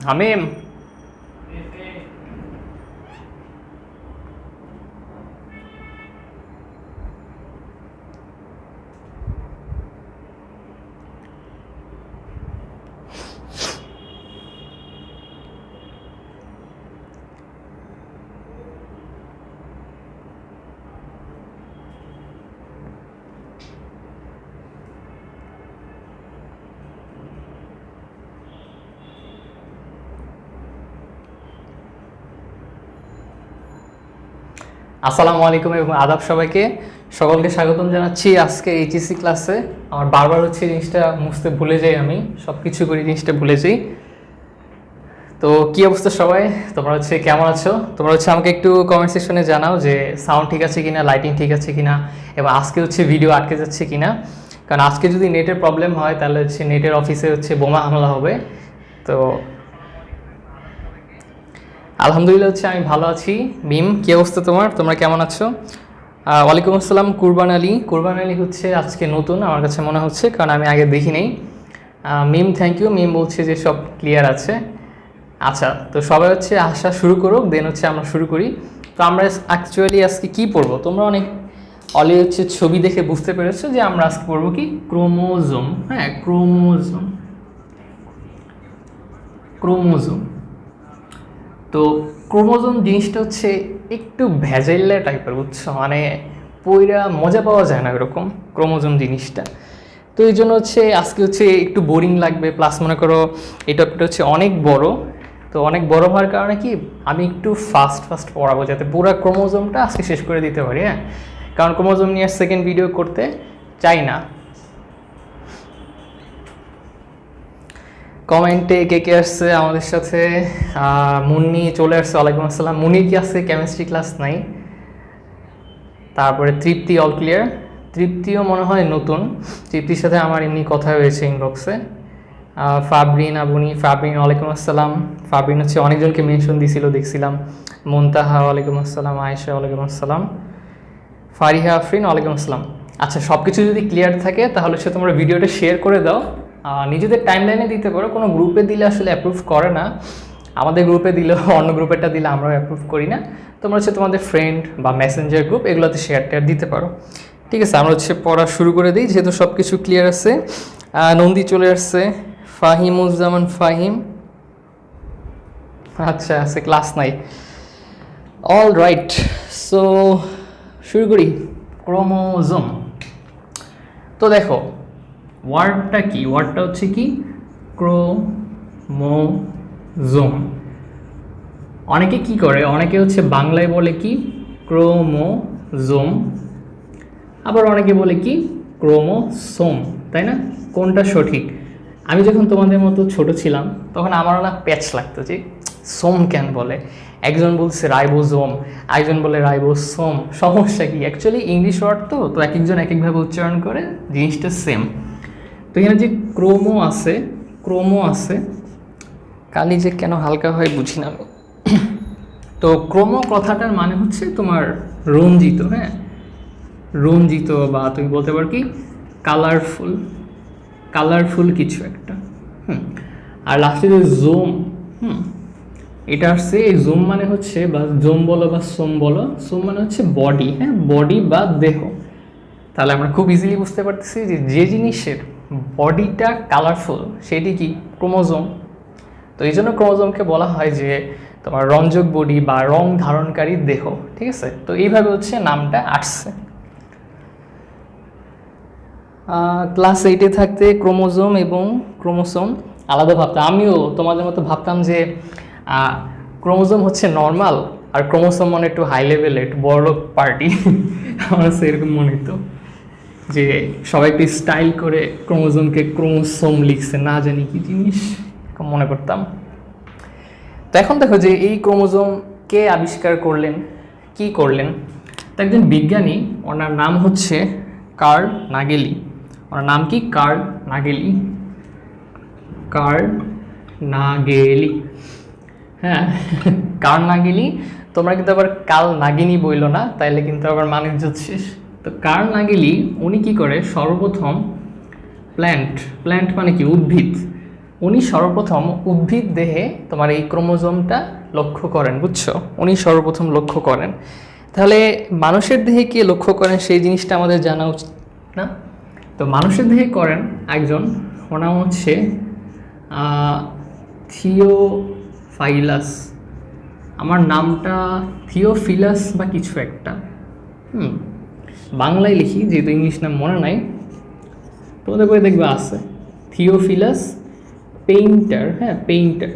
হামিম, আসসালামু আলাইকুম এবং আদাব সবাইকে। সকলকে স্বাগতম জানাচ্ছি আজকে এইচএসসি ক্লাসে। আমার বারবার হচ্ছে জিনিসটা মুছতে ভুলে যাই, আমি সব কিছু করি জিনিসটা ভুলে যাই। তো কী অবস্থা সবাই, তোমরা হচ্ছে কেমন আছো? তোমরা হচ্ছে আমাকে একটু কমেন্ট সেকশনে জানাও যে সাউন্ড ঠিক আছে কিনা, লাইটিং ঠিক আছে কিনা, এবং আজকে হচ্ছে ভিডিও আটকে যাচ্ছে কিনা। কারণ আজকে যদি নেটের প্রবলেম হয় তাহলে হচ্ছে নেটের অফিসে হচ্ছে বোমা হামলা হবে। তো আলহামদুলিল্লাহ হচ্ছে আমি ভালো আছি। মিম, কী অবস্থা তোমার? তোমরা কেমন আছো? ওয়ালাইকুম আসসালাম কুরবান আলী। কুরবান আলী হচ্ছে আজকে নতুন আমার কাছে মনে হচ্ছে, কারণ আমি আগে দেখি নেই। মিম থ্যাংক ইউ। মিম বলছে যে সব ক্লিয়ার আছে। আচ্ছা, তো সবাই হচ্ছে আসা শুরু করুক, দেন হচ্ছে আমরা শুরু করি। তো আমরা অ্যাকচুয়ালি আজকে কী পড়বো? তোমরা অনেক অলরেডি হচ্ছে ছবি দেখে বুঝতে পেরেছো যে আমরা আজকে পড়বো কি, ক্রোমোজোম। হ্যাঁ, ক্রোমোজোম। ক্রোমোজোম। তো ক্রোমোজোম জিনিসটা হচ্ছে একটু ভেজাইল্লা টাইপের, বুঝছো? মানে পইরা মজা পাওয়া যায় না এরকম ক্রোমোজোম জিনিসটা। তো এই জন্য হচ্ছে আজকে হচ্ছে একটু বোরিং লাগবে, প্লাস মনে করো এই টপিকটা হচ্ছে অনেক বড়। তো অনেক বড় হওয়ার কারণে কি আমি একটু ফাস্ট পড়াবো, যাতে পুরো ক্রোমোজোমটা আজকে শেষ করে দিতে পারি। হ্যাঁ, কারণ ক্রোমোজোম নিয়ে সেকেন্ড ভিডিও করতে চাই না। কমেন্টে কে কে আসছে আমাদের সাথে? মুন্নি চলে আসছে, ওয়ালাইকুম আসসালাম। মুনির কি আসছে? কেমিস্ট্রি ক্লাস নাই। তারপরে তৃপ্তি, অল ক্লিয়ার। তৃপ্তিও মনে হয় নতুন। তৃপ্তির সাথে আমার এমনি কথা হয়েছে ইনবক্সে। ফাবরিন, আবুনি, ফাবরিন ওয়ালাইকুম আসসালাম। ফাবরিন হচ্ছে অনেকজনকে মেনশন দিছিল দেখছিলাম। মুনতাহা ওয়ালাইকুম আসসালাম। আয়েশা ওয়ালাইকুম আসসালাম। ফারিহা আফরিন ওয়ালাইকুম আসসালাম। আচ্ছা, সব কিছু যদি ক্লিয়ার থাকে তাহলে সে তোমরা ভিডিওটা শেয়ার করে দাও, নিজেদের টাইমলাইনে দিতে পারো। কোনো গ্রুপে দিলে আসলে অ্যাপ্রুভ করে না, আমাদের গ্রুপে দিলেও অন্য গ্রুপেরটা দিলে আমরাও অ্যাপ্রুভ করি না। তোমরা হচ্ছে তোমাদের ফ্রেন্ড বা মেসেঞ্জার গ্রুপ এগুলোতে শেয়ার দিতে পারো। ঠিক আছে, আমরা হচ্ছে পড়া শুরু করে দিই যেহেতু সব কিছু ক্লিয়ার আছে। নন্দী চলে আসছে। ফাহিমুজ্জামান ফাহিম, আচ্ছা আছে, ক্লাস নাই। অল রাইট, সো শুরু করি। ক্রোমোজোম। তো দেখো ওয়ার্ডটা কি, ওয়ার্ডটা হচ্ছে কি ক্রোমোজোম। অনেকে কি করে, অনেকে হচ্ছে বাংলায় বলে কি ক্রোমোজোম, আবার অনেকে বলে কি ক্রোমোসোম, তাই না? কোনটা সঠিক? আমি যখন তোমাদের মতো ছোট ছিলাম তখন আমারও না প্যাচ লাগতো যে সোম কেন বলে। একজন বলছে রাইবোজোম, একজন বলে রাইবোসোম। সমস্যা কি? অ্যাকচুয়ালি ইংলিশ ওয়ার্ড তো এক একজন এক একভাবে উচ্চারণ করে, জিনিসটা সেম। তো এখানে যে ক্রোমো আছে, কালি যে কেন হালকা হয় বুঝি না আমি। তো ক্রোমো কথাটার মানে হচ্ছে তোমার রঞ্জিত। হ্যাঁ, রঞ্জিত, বা তুমি বলতে পারো কি কালারফুল কিছু একটা। আর লাস্টে যে জোম, এটা আসছে, এই জোম মানে হচ্ছে, বা জোম বলো বা সোম বলো, সোম মানে হচ্ছে বডি। হ্যাঁ, বডি বা দেহ। তাহলে আমরা খুব ইজিলি বুঝতে পারতেছি যে যে জিনিসের বডিটা কালারফুল সেটি কি ক্রোমোজোম। তো এই জন্য ক্রোমোজোমকে বলা হয় যে তোমার রঞ্জক বডি বা রং ধারণকারী দেহ। ঠিক আছে, তো এইভাবে হচ্ছে নামটা আসছে। ক্লাস 8-এ থাকতে ক্রোমোজোম এবং ক্রোমোসোম আলাদা ভাবতাম। আমিও তোমাদের মতো ভাবতাম যে ক্রোমোজোম হচ্ছে নর্মাল আর ক্রোমোসোম মানে একটু হাই লেভেলের, একটু বড় পার্টি। আমার সেরকম মনে হতো যে সবাই একটু স্টাইল করে ক্রোমোজোমকে ক্রোমোসোম লিখছে, না জানি কি জিনিস মনে করতাম। তো এখন দেখো যে এই ক্রোমোজোম কে আবিষ্কার করলেন, কি করলেন? তো একজন বিজ্ঞানী, ওনার নাম হচ্ছে কার্ল নাগেলি। ওনার নাম কি? কার্ল নাগেলি। কার্ল নাগেলি, হ্যাঁ কার্ল নাগেলি। তোমরা কিন্তু আবার কাল নাগিনী বইলো না, তাইলে কিন্তু আবার মানে শেষ। তো কার্ল নাগেলি উনি কি করে, সর্বপ্রথম প্ল্যান্ট মানে কি? উদ্ভিদ। উনি সর্বপ্রথম উদ্ভিদ দেহে তোমার এই ক্রোমোজোমটা লক্ষ্য করেন, বুঝছো? উনি সর্বপ্রথম লক্ষ্য করেন। তাহলে মানুষের দেহে কে লক্ষ্য করেন সেই জিনিসটা আমাদের জানা উচিত না? তো মানুষের দেহে করেন একজন, ওর নাম হচ্ছে থিওফাইলাস। আমার নামটা থিওফিলাস বা কিছু একটা, বাংলায় লিখি যেহেতু ইংলিশ নাম মনে নাই, তোমাদের বই দেখবে আছে থিওফিলাস পেইন্টার। হ্যাঁ, পেইন্টার।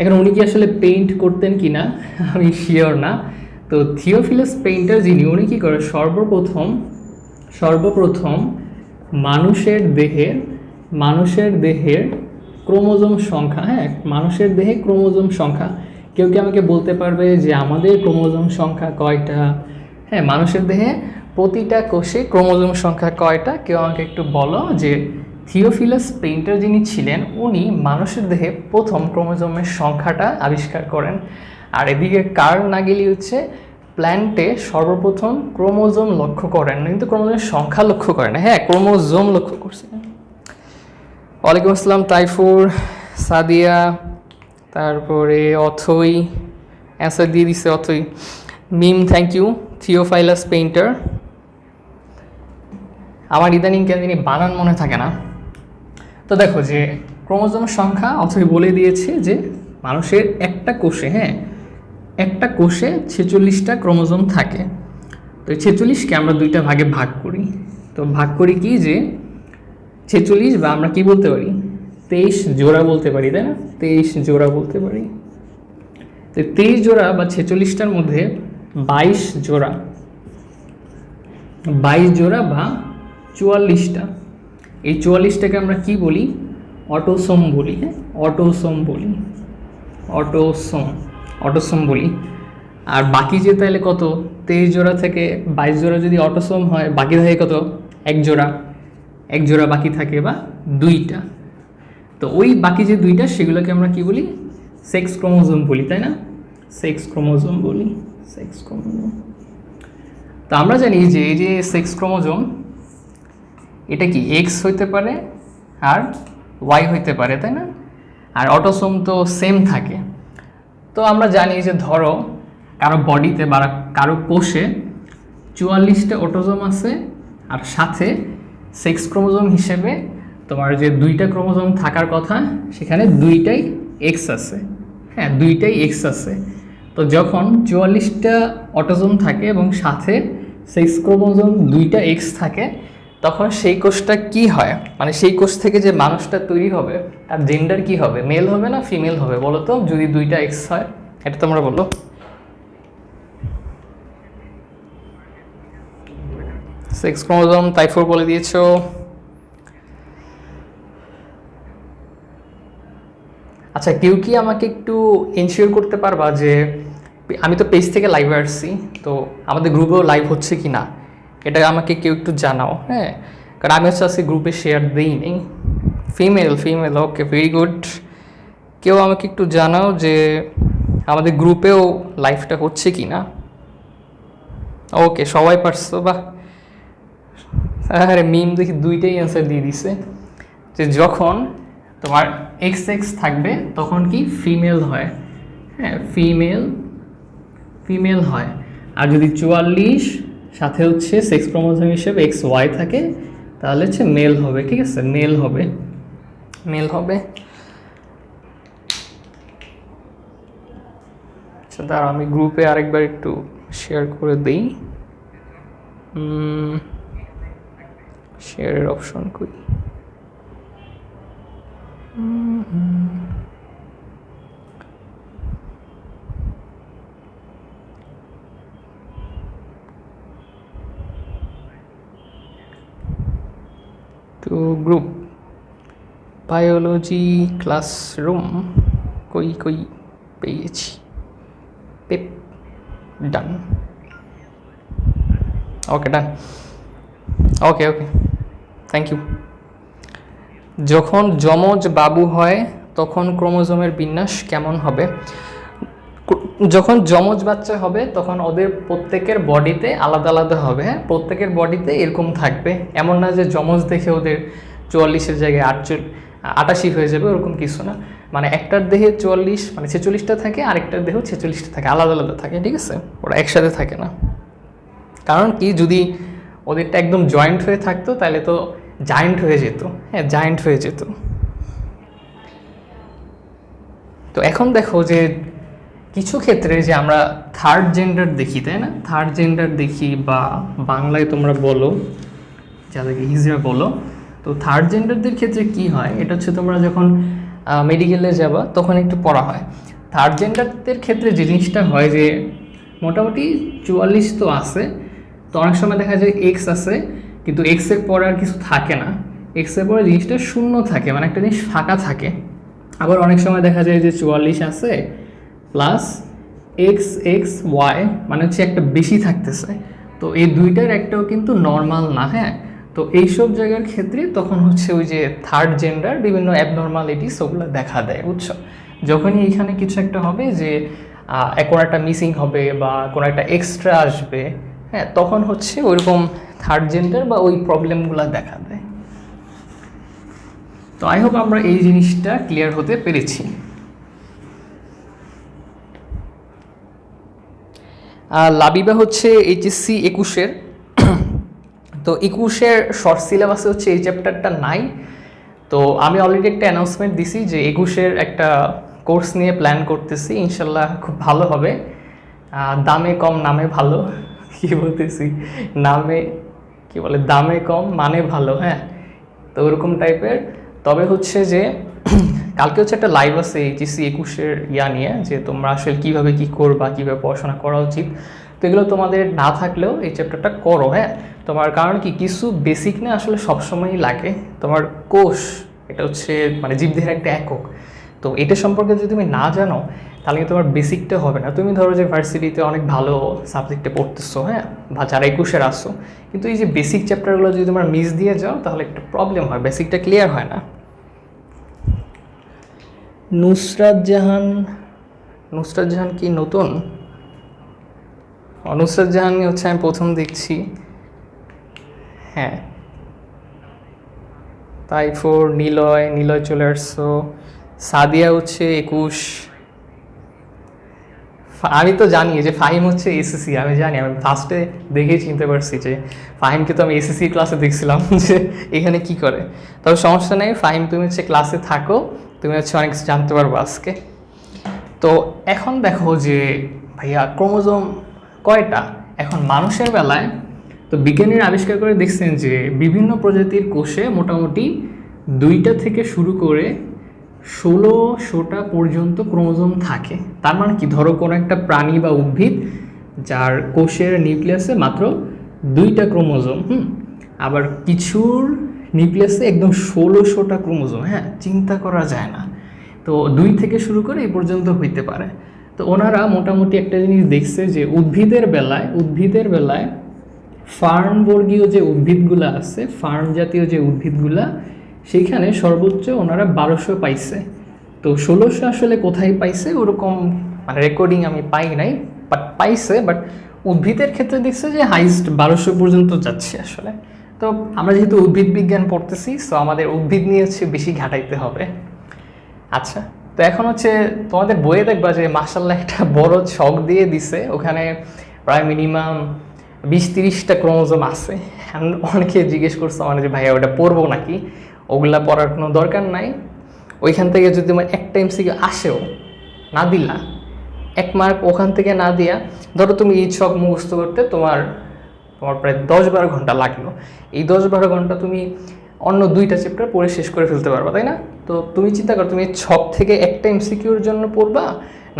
এখন উনি কি আসলে পেইন্ট করতেন কি না আমি শিওর না। তো থিওফিলাস পেইন্টার যিনি, উনি কী করে, সর্বপ্রথম মানুষের দেহের ক্রোমোজোম সংখ্যা, হ্যাঁ মানুষের দেহে ক্রোমোজোম সংখ্যা, কেউ কি আমাকে বলতে পারবে যে আমাদের ক্রোমোজোম সংখ্যা কয়টা? হ্যাঁ, মানুষের দেহে প্রতিটা কোষে ক্রোমোজোম সংখ্যা কয়টা? কেউ আমাকে একটু বলো যে থিওফিলাস পেইন্টার যিনি ছিলেন, উনি মানুষের দেহে প্রথম ক্রোমোজোমের সংখ্যাটা আবিষ্কার করেন। আর এদিকে কার্ল নাগেলি হচ্ছে প্ল্যান্টে সর্বপ্রথম ক্রোমোজোম লক্ষ্য করেন, কিন্তু ক্রোমোজোমের সংখ্যা লক্ষ্য করেন, হ্যাঁ ক্রোমোজোম লক্ষ্য করছেন। ওয়ালাইকুম আসসালাম তাইফুর, সাদিয়া, তারপরে অথই অ্যান্সার দিয়ে দিচ্ছে অথই। মিম থ্যাংক ইউ। থিওফাইলাস পেইন্টার। আমার ইদানিং কেন জানি বানান মনে থাকে না। তো দেখো যে ক্রোমোজোম সংখ্যা অথই বলে দিয়েছে যে মানুষের একটা কোষে, হ্যাঁ একটা কোষে 46টা ক্রোমোজোম থাকে। তো এই 46কে আমরা দুইটা ভাগে ভাগ করি। তো ভাগ করি কি যে 46 বা আমরা কি বলতে পারি 23 জোড়া বলতে পারি, তাই না? 23 জোড়া বলতে পারি। তো 23 জোড়া বা 46টার মধ্যে 22 জোড়া বা 44টা, এই 44টাকে আমরা কি বলি? অটোসোম বলি। হ্যাঁ, অটোসোম বলি। আর বাকি যে তাহলে কত, 23 জোড়া থেকে 22 জোড়া যদি অটোসোম হয়, বাকি থাকে কত? এক জোড়া বাকি থাকে, বা দুইটা। তো ওই বাকি যে দুইটা, সেগুলোকে আমরা কি বলি? সেক্স ক্রোমোজোম বলি, তাই না? সেক্স ক্রোমোজোম বলি। তো আমরা জানি যে এই যে সেক্স ক্রোমোজোম, এটা কি এক্স হইতে পারে আর ওয়াই হইতে পারে, তাই না? আর অটোসোম তো সেম থাকে। তো আমরা জানি যে ধরো কারো বডিতে বা কারো কোষে 44টা অটোসোম আছে, আর সাথে সেক্স ক্রোমোজোম হিসেবে তোমার যে দুইটা ক্রোমোজোম থাকার কথা, সেখানে দুইটাই এক্স আছে। হ্যাঁ, দুইটাই এক্স আছে। তো যখন 44টা অটোসোম থাকে এবং সাথে সেক্স ক্রোমোজোম দুইটা এক্স থাকে, তখন সেই কোষটা কি হয়, মানে সেই কোষ থেকে যে মানুষটা তৈরি হবে তার জেন্ডার কি হবে? মেল হবে না ফিমেল হবে বলো তো, যদি দুইটা এক্স হয়? এটা তোমরা বলো। সেক্স ক্রোমোজোম তাইফোর বলে দিয়েছো। আচ্ছা, কেউ কি আমাকে একটু এনশিওর করতে পারবা যে আমি তো পেজ থেকে লাইভে আসছি, তো আমাদের গ্রুপেও লাইভ হচ্ছে কি না এটা আমাকে কেউ একটু জানাও। হ্যাঁ, কারণ আমি হচ্ছে আজকে গ্রুপে শেয়ার দিইনি। Female, okay very good. কেউ আমাকে একটু জানাও যে আমাদের গ্রুপেও লাইভটা হচ্ছে কি না। ওকে, সবাই পারছো, বাহ। আরে মিম দেখি দুইটাই অ্যান্সার দিয়ে দিছে, যে যখন তোমার এক্স থাকবে তখন কি ফিমেল হয়। হ্যাঁ, ফিমেল হয়। আর যদি 44 সাথে হচ্ছে সেক্স ক্রোমোজোম হিসেবে এক্স ওয়াই থাকে, তাহলে হচ্ছে মেল হবে। ঠিক আছে, মেল হবে। আচ্ছা, দাঁড়াও আমি গ্রুপে আরেকবার একটু শেয়ার করে দিই। শেয়ারের অপশন কই? টু গ্রুপ বায়োলজি ক্লাসরুম কই কই পেয়েছি, পেপ done. Okay done, okay okay, thank you. যখন যমজ বাবু হয় তখন ক্রোমোজোমের বিন্যাস কেমন হবে? যখন যমজ বাচ্চা হবে তখন ওদের প্রত্যেকের বডিতে আলাদা আলাদা হবে, হ্যাঁ, প্রত্যেকের বডিতে এরকম থাকবে। এমন না যে যমজ দেখে ওদের 44-এর জায়গায় 88 হয়ে যাবে, ওরকম কিছু না। মানে একটার দেহে 44 মানে 46টা থাকে, আরেকটার দেহেও 46টা থাকে, আলাদা আলাদা থাকে, ঠিক আছে, ওরা একসাথে থাকে না। কারণ কি, যদি ওদেরটা একদম জয়েন্ট হয়ে থাকতো তাহলে তো জায়েন্ট হয়ে যেত, হ্যাঁ, জায়েন্ট হয়ে যেত। তো এখন দেখো যে কিছু ক্ষেত্রে যে আমরা থার্ড জেন্ডার দেখি, তাই না, থার্ড জেন্ডার দেখি, বা বাংলায় তোমরা বলো, যাদেরকে হিজড়া বলো। তো থার্ড জেন্ডারদের ক্ষেত্রে কি হয়, এটা হচ্ছে তোমরা যখন মেডিকেলে যাবা তখন একটু পড়া হয়। থার্ড জেন্ডারদের ক্ষেত্রে যে জিনিসটা হয় যে মোটামুটি 44 তো আছে, তো অনেক সময় দেখা যায় এক্স আছে, কিন্তু এক্সের পরে আর কিছু থাকে না, এক্সের পরে জিনিসটা শূন্য থাকে, মানে একটা জিনিস ফাঁকা থাকে। আবার অনেক সময় দেখা যায় যে 44 আছে প্লাস এক্স এক্স ওয়াই, মানে হচ্ছে একটা বেশি থাকতেছে। তো এই দুইটার একটাও কিন্তু নর্মাল না, হ্যাঁ। তো এইসব জায়গার ক্ষেত্রে তখন হচ্ছে ওই যে থার্ড জেন্ডার বিভিন্ন অ্যাবনর্মালিটিস ওগুলো দেখা দেয়, বুঝছো। যখনই এখানে কিছু একটা হবে যে কোনো একটা মিসিং হবে বা কোনো একটা এক্সট্রা আসবে, হ্যাঁ, তখন হচ্ছে ওইরকম থার্ড জেন্ডার বা ওই প্রবলেমগুলো দেখা দেয়। তো আই হোপ আমরা এই জিনিসটা ক্লিয়ার হতে পেরেছি। লাবিবা হচ্ছে এইচএসসি 21-এর, তো 21-এর শর্ট সিলেবাসে হচ্ছে এই চ্যাপ্টারটা নাই। তো আমি অলরেডি একটা অ্যানাউন্সমেন্ট দিছি যে 21-এর একটা কোর্স নিয়ে প্ল্যান করতেছি, ইনশাল্লাহ খুব ভালো হবে। দামে কম নামে ভালো, কি বলতেছি, নামে কি বলে, দামে কম মানে ভালো, হ্যাঁ, তো ওরকম টাইপের। তবে হচ্ছে যে কালকে হচ্ছে একটা লাইভ আছে এইচএসসি 21-এর ইয়া নিয়ে, যে তোমরা আসলে কীভাবে কী করবা, কীভাবে পড়াশোনা করা উচিত। তো এগুলো তোমাদের না থাকলেও এই চ্যাপ্টারটা করো, হ্যাঁ। তোমার কারণ কি, কিছু বেসিক না আসলে সবসময়ই লাগে। তোমার কোষ, এটা হচ্ছে মানে জীবদেহের একটা একক, তো এটা সম্পর্কে যদি তুমি না জানো তাহলে তোমার বেসিকটা হবে না। তুমি ধরো যে ভার্সিটিতে অনেক ভালো সাবজেক্টে পড়তেছো, হ্যাঁ, বা যারা 21-এর আসো, কিন্তু এই যে বেসিক চ্যাপ্টারগুলো যদি তোমার মিস দিয়ে যাও তাহলে একটু প্রবলেম হয়, বেসিকটা ক্লিয়ার হয় না। নুসরাত জাহান কি নতুন? নুসরাত জাহান হচ্ছে আমি প্রথম দেখছি, হ্যাঁ। তাইফোর, নিলয় চলে আসছো। সাদিয়া হচ্ছে 21। আমি তো জানি যে ফাহিম হচ্ছে এসএসসি, আমি জানি, আমি ফার্স্টে দেখেই চিনতে পারছি যে ফাহিমকে তো আমি এসএসসি ক্লাসে দেখছিলাম যে এখানে কি করে। তবে সমস্যা নেই, ফাহিম তুমি হচ্ছে ক্লাসে থাকো, তুমি হচ্ছে অনেক কিছু জানতে পারবো আজকে। তো এখন দেখো যে ভাইয়া ক্রোমোজোম কয়টা এখন মানুষের বেলায়, তো বিজ্ঞানীরা আবিষ্কার করে দেখছেন যে বিভিন্ন প্রজাতির কোষে মোটামুটি 2টা থেকে শুরু করে 1600টা পর্যন্ত ক্রোমোজোম থাকে। তার মানে কি, ধরো কোনো একটা প্রাণী বা উদ্ভিদ যার কোষের নিউক্লিয়াসে মাত্র 2টা ক্রোমোজোম, আবার কিছুর নিউক্লিয়াসে একদম 1600টা ক্রোমোজোম, হ্যাঁ, চিন্তা করা যায় না। তো 2 থেকে শুরু করে এই পর্যন্ত হইতে পারে। তো ওনারা মোটামুটি একটা জিনিস দেখছে যে উদ্ভিদের বেলায় ফার্ন বর্গীয় যে উদ্ভিদগুলো আছে, ফার্ন জাতীয় যে উদ্ভিদগুলা, সেইখানে সর্বোচ্চ ওনারা 1200 পাইছে। তো 1600 আসলে কোথায় পাইছে ওরকম মানে রেকর্ডিং আমি পাই নাই, বাট পাইছে। বাট উদ্ভিদের ক্ষেত্রে দেখছে যে হাইস্ট 1200 পর্যন্ত যাচ্ছে আসলে। তো আমরা যেহেতু উদ্ভিদ বিজ্ঞান পড়তেছি, সো আমাদের উদ্ভিদ নিয়ে হচ্ছে বেশি ঘাটাইতে হবে। আচ্ছা, তো এখন হচ্ছে তোমাদের বইয়ে দেখবা যে মাশাআল্লাহ একটা বড় ছক দিয়ে দিছে, ওখানে প্রায় মিনিমাম 20-30টা ক্রোমোজোম আছে। অনেকে জিজ্ঞেস করছে মানে যে ভাইয়া ওটা পড়বো নাকি, ওগুলা পড়ার কোনো দরকার নাই। ওইখান থেকে যদি তোমার একটা এমসিকিউ আসেও, না দিলা 1 মার্ক, ওখান থেকে না দিয়া ধরো তুমি এই ছক মুখস্থ করতে তোমার তোমার প্রায় 10-12 ঘন্টা লাগলো। এই 10-12 ঘন্টা তুমি অন্য 2টা চ্যাপ্টার পড়ে শেষ করে ফেলতে পারবা, তাই না? তো তুমি চিন্তা করো, তুমি ছক থেকে একটা এমসিকিউর জন্য পড়বা,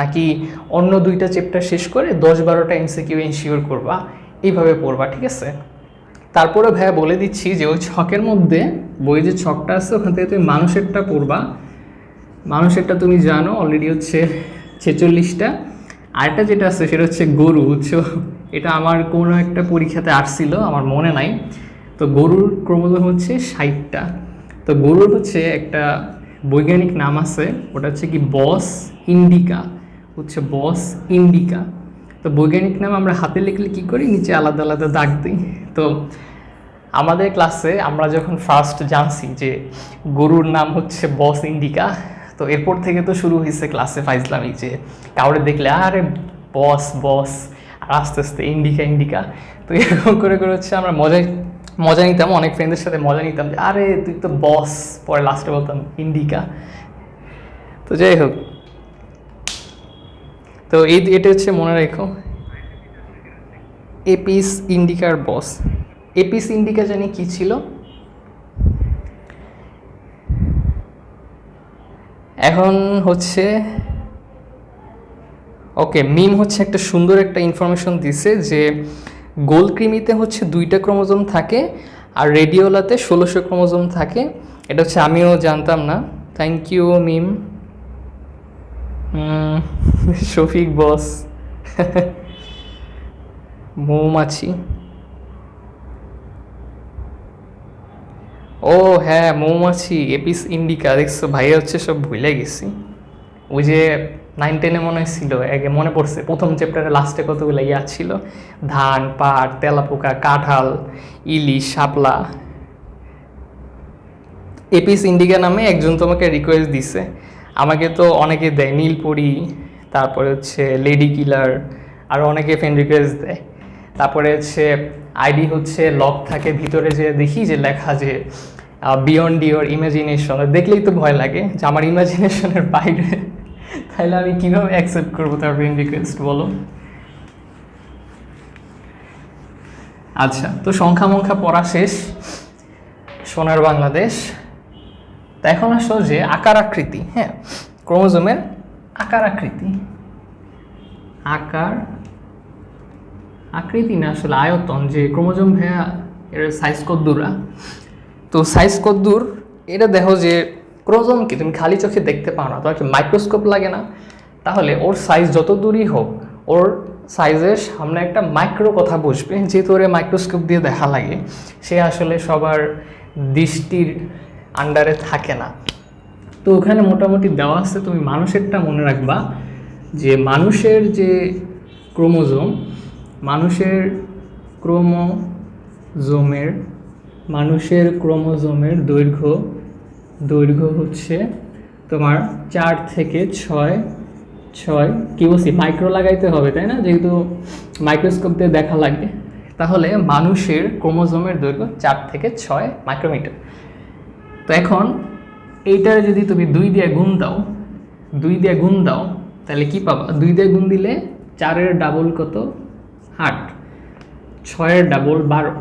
নাকি অন্য 2টা চ্যাপ্টার শেষ করে 10-12টা এমসিকিউ এনশিওর করবা, এইভাবে পড়বা, ঠিক আছে? তারপরে ভাইয়া বলে দিচ্ছি যে ওই ছকের মধ্যে বই যে ছকটা আছে ওখান থেকে তুমি মানুষেরটা পড়বা। মানুষেরটা তুমি জানো অলরেডি হচ্ছে 46টা। আরেকটা যেটা আছে সেটা হচ্ছে গরু, বুঝছো? এটা আমার কোনো একটা পরীক্ষাতে আসছিল, আমার মনে নাই। তো গরুর ক্রোমোজোম হচ্ছে 60টা। তো গরুর হচ্ছে একটা বৈজ্ঞানিক নাম আছে, ওটা হচ্ছে কি বস ইন্ডিকা, হচ্ছে বস ইন্ডিকা। তো বৈজ্ঞানিক নাম আমরা হাতে লিখলে কী করি, নিচে আলাদা আলাদা দাগ দিই। তো আমাদের ক্লাসে আমরা যখন ফার্স্ট জানছি যে গরুর নাম হচ্ছে বস ইন্ডিকা, তো এরপর থেকে তো শুরু হয়েছে ক্লাসে ফাইজলামি, যে কাউরে দেখলে আরে বস বস, আর আস্তে আস্তে ইন্ডিকা ইন্ডিকা। তো এরকম করে করে হচ্ছে আমরা মজা নিতাম, অনেক ফ্রেন্ডের সাথে মজা নিতাম যে আরে তুই তো বস, পরে লাস্টে বলতাম ইন্ডিকা। তো যাই হোক, তো এটা হচ্ছে মনে রেখো, এপিস ইন্ডিকার বস। এপিস ইন্ডিকা জানি কি ছিল। এখন হচ্ছে ওকে, মিম হচ্ছে একটা সুন্দর একটা ইনফরমেশন দিছে যে গোলকৃমিতে হচ্ছে 2টা ক্রোমোজোম থাকে আর রেডিওলাতে 1600 ক্রোমোজোম থাকে। এটা হচ্ছে আমিও জানতাম না, থ্যাংক ইউ মিম। শফিক বস। মৌমাছি, ও হ্যাঁ মৌমাছি, এপিস ইন্ডিকা। দেখছো ভাইয়া হচ্ছে সব ভুলে গেছি। ওই যে 9-10-এ মনে ছিল, আগে মনে পড়ছে প্রথম চ্যাপ্টারে লাস্টে কতগুলো ইয়া ছিল, ধান, পাট, তেলাপোকা, কাঁঠাল, ইলিশ, শাপলা। এপিস ইন্ডিকা নামে একজন তোমাকে রিকোয়েস্ট দিছে, আমাকে তো অনেকে দেয়, নীলপরি, তারপরে হচ্ছে লেডি কিলার, আর অনেকে ফ্রেন্ড রিকোয়েস্ট দেয়। তারপরে হচ্ছে আইডি হচ্ছে লক থাকে, ভিতরে যে দেখি যে লেখা যে বিয়ন্ড ইওর ইমাজিনেশন, দেখলেই তো ভয় লাগে যে আমার ইমাজিনেশনের বাইরে, তাহলে আমি কীভাবে অ্যাকসেপ্ট করবো তার ফ্রেন্ড রিকোয়েস্ট, বলো? আচ্ছা, তো সংখ্যা মংখ্যা পড়া শেষ, সোনার বাংলাদেশ। তা এখন আসো যে আকার আকৃতি, হ্যাঁ ক্রোমোজোমের আকার আকৃতি, আকার আকৃতি না আসলে আয়তন, যে ক্রোমোজোম ভাইয়া এর সাইজ কদ্দুরা। তো সাইজ কদ্দুর এটা দেখো যে ক্রোমোজোমকে তুমি খালি চোখে দেখতে পাও না, তোমার কি মাইক্রোস্কোপ লাগে না? তাহলে ওর সাইজ যত দূরই হোক, ওর সাইজের সামনে একটা মাইক্রো কথা বসবে, যেহেতু ওরে মাইক্রোস্কোপ দিয়ে দেখা লাগে, সে আসলে সবার দৃষ্টির আন্ডারে থাকে না। তো ওখানে মোটামুটি দেওয়া আছে, তুমি মানুষেরটা মনে রাখবা যে মানুষের যে ক্রোমোজোম, মানুষের ক্রোমোজোমের দৈর্ঘ্য হচ্ছে তোমার 4 থেকে 6 কি বলছি, মাইক্রো লাগাইতে হবে তাই না, যেহেতু মাইক্রোস্কোপ দিয়ে দেখা লাগে। তাহলে মানুষের ক্রোমোজোমের দৈর্ঘ্য 4 থেকে 6 মাইক্রোমিটার। তো এখন এইটার যদি তুমি 2 দিয়ে গুণ দাও তাহলে কি পাবা? 2 দিয়ে গুণ দিলে 4-এর ডাবল কত? 8, 6-এর ডাবল 12।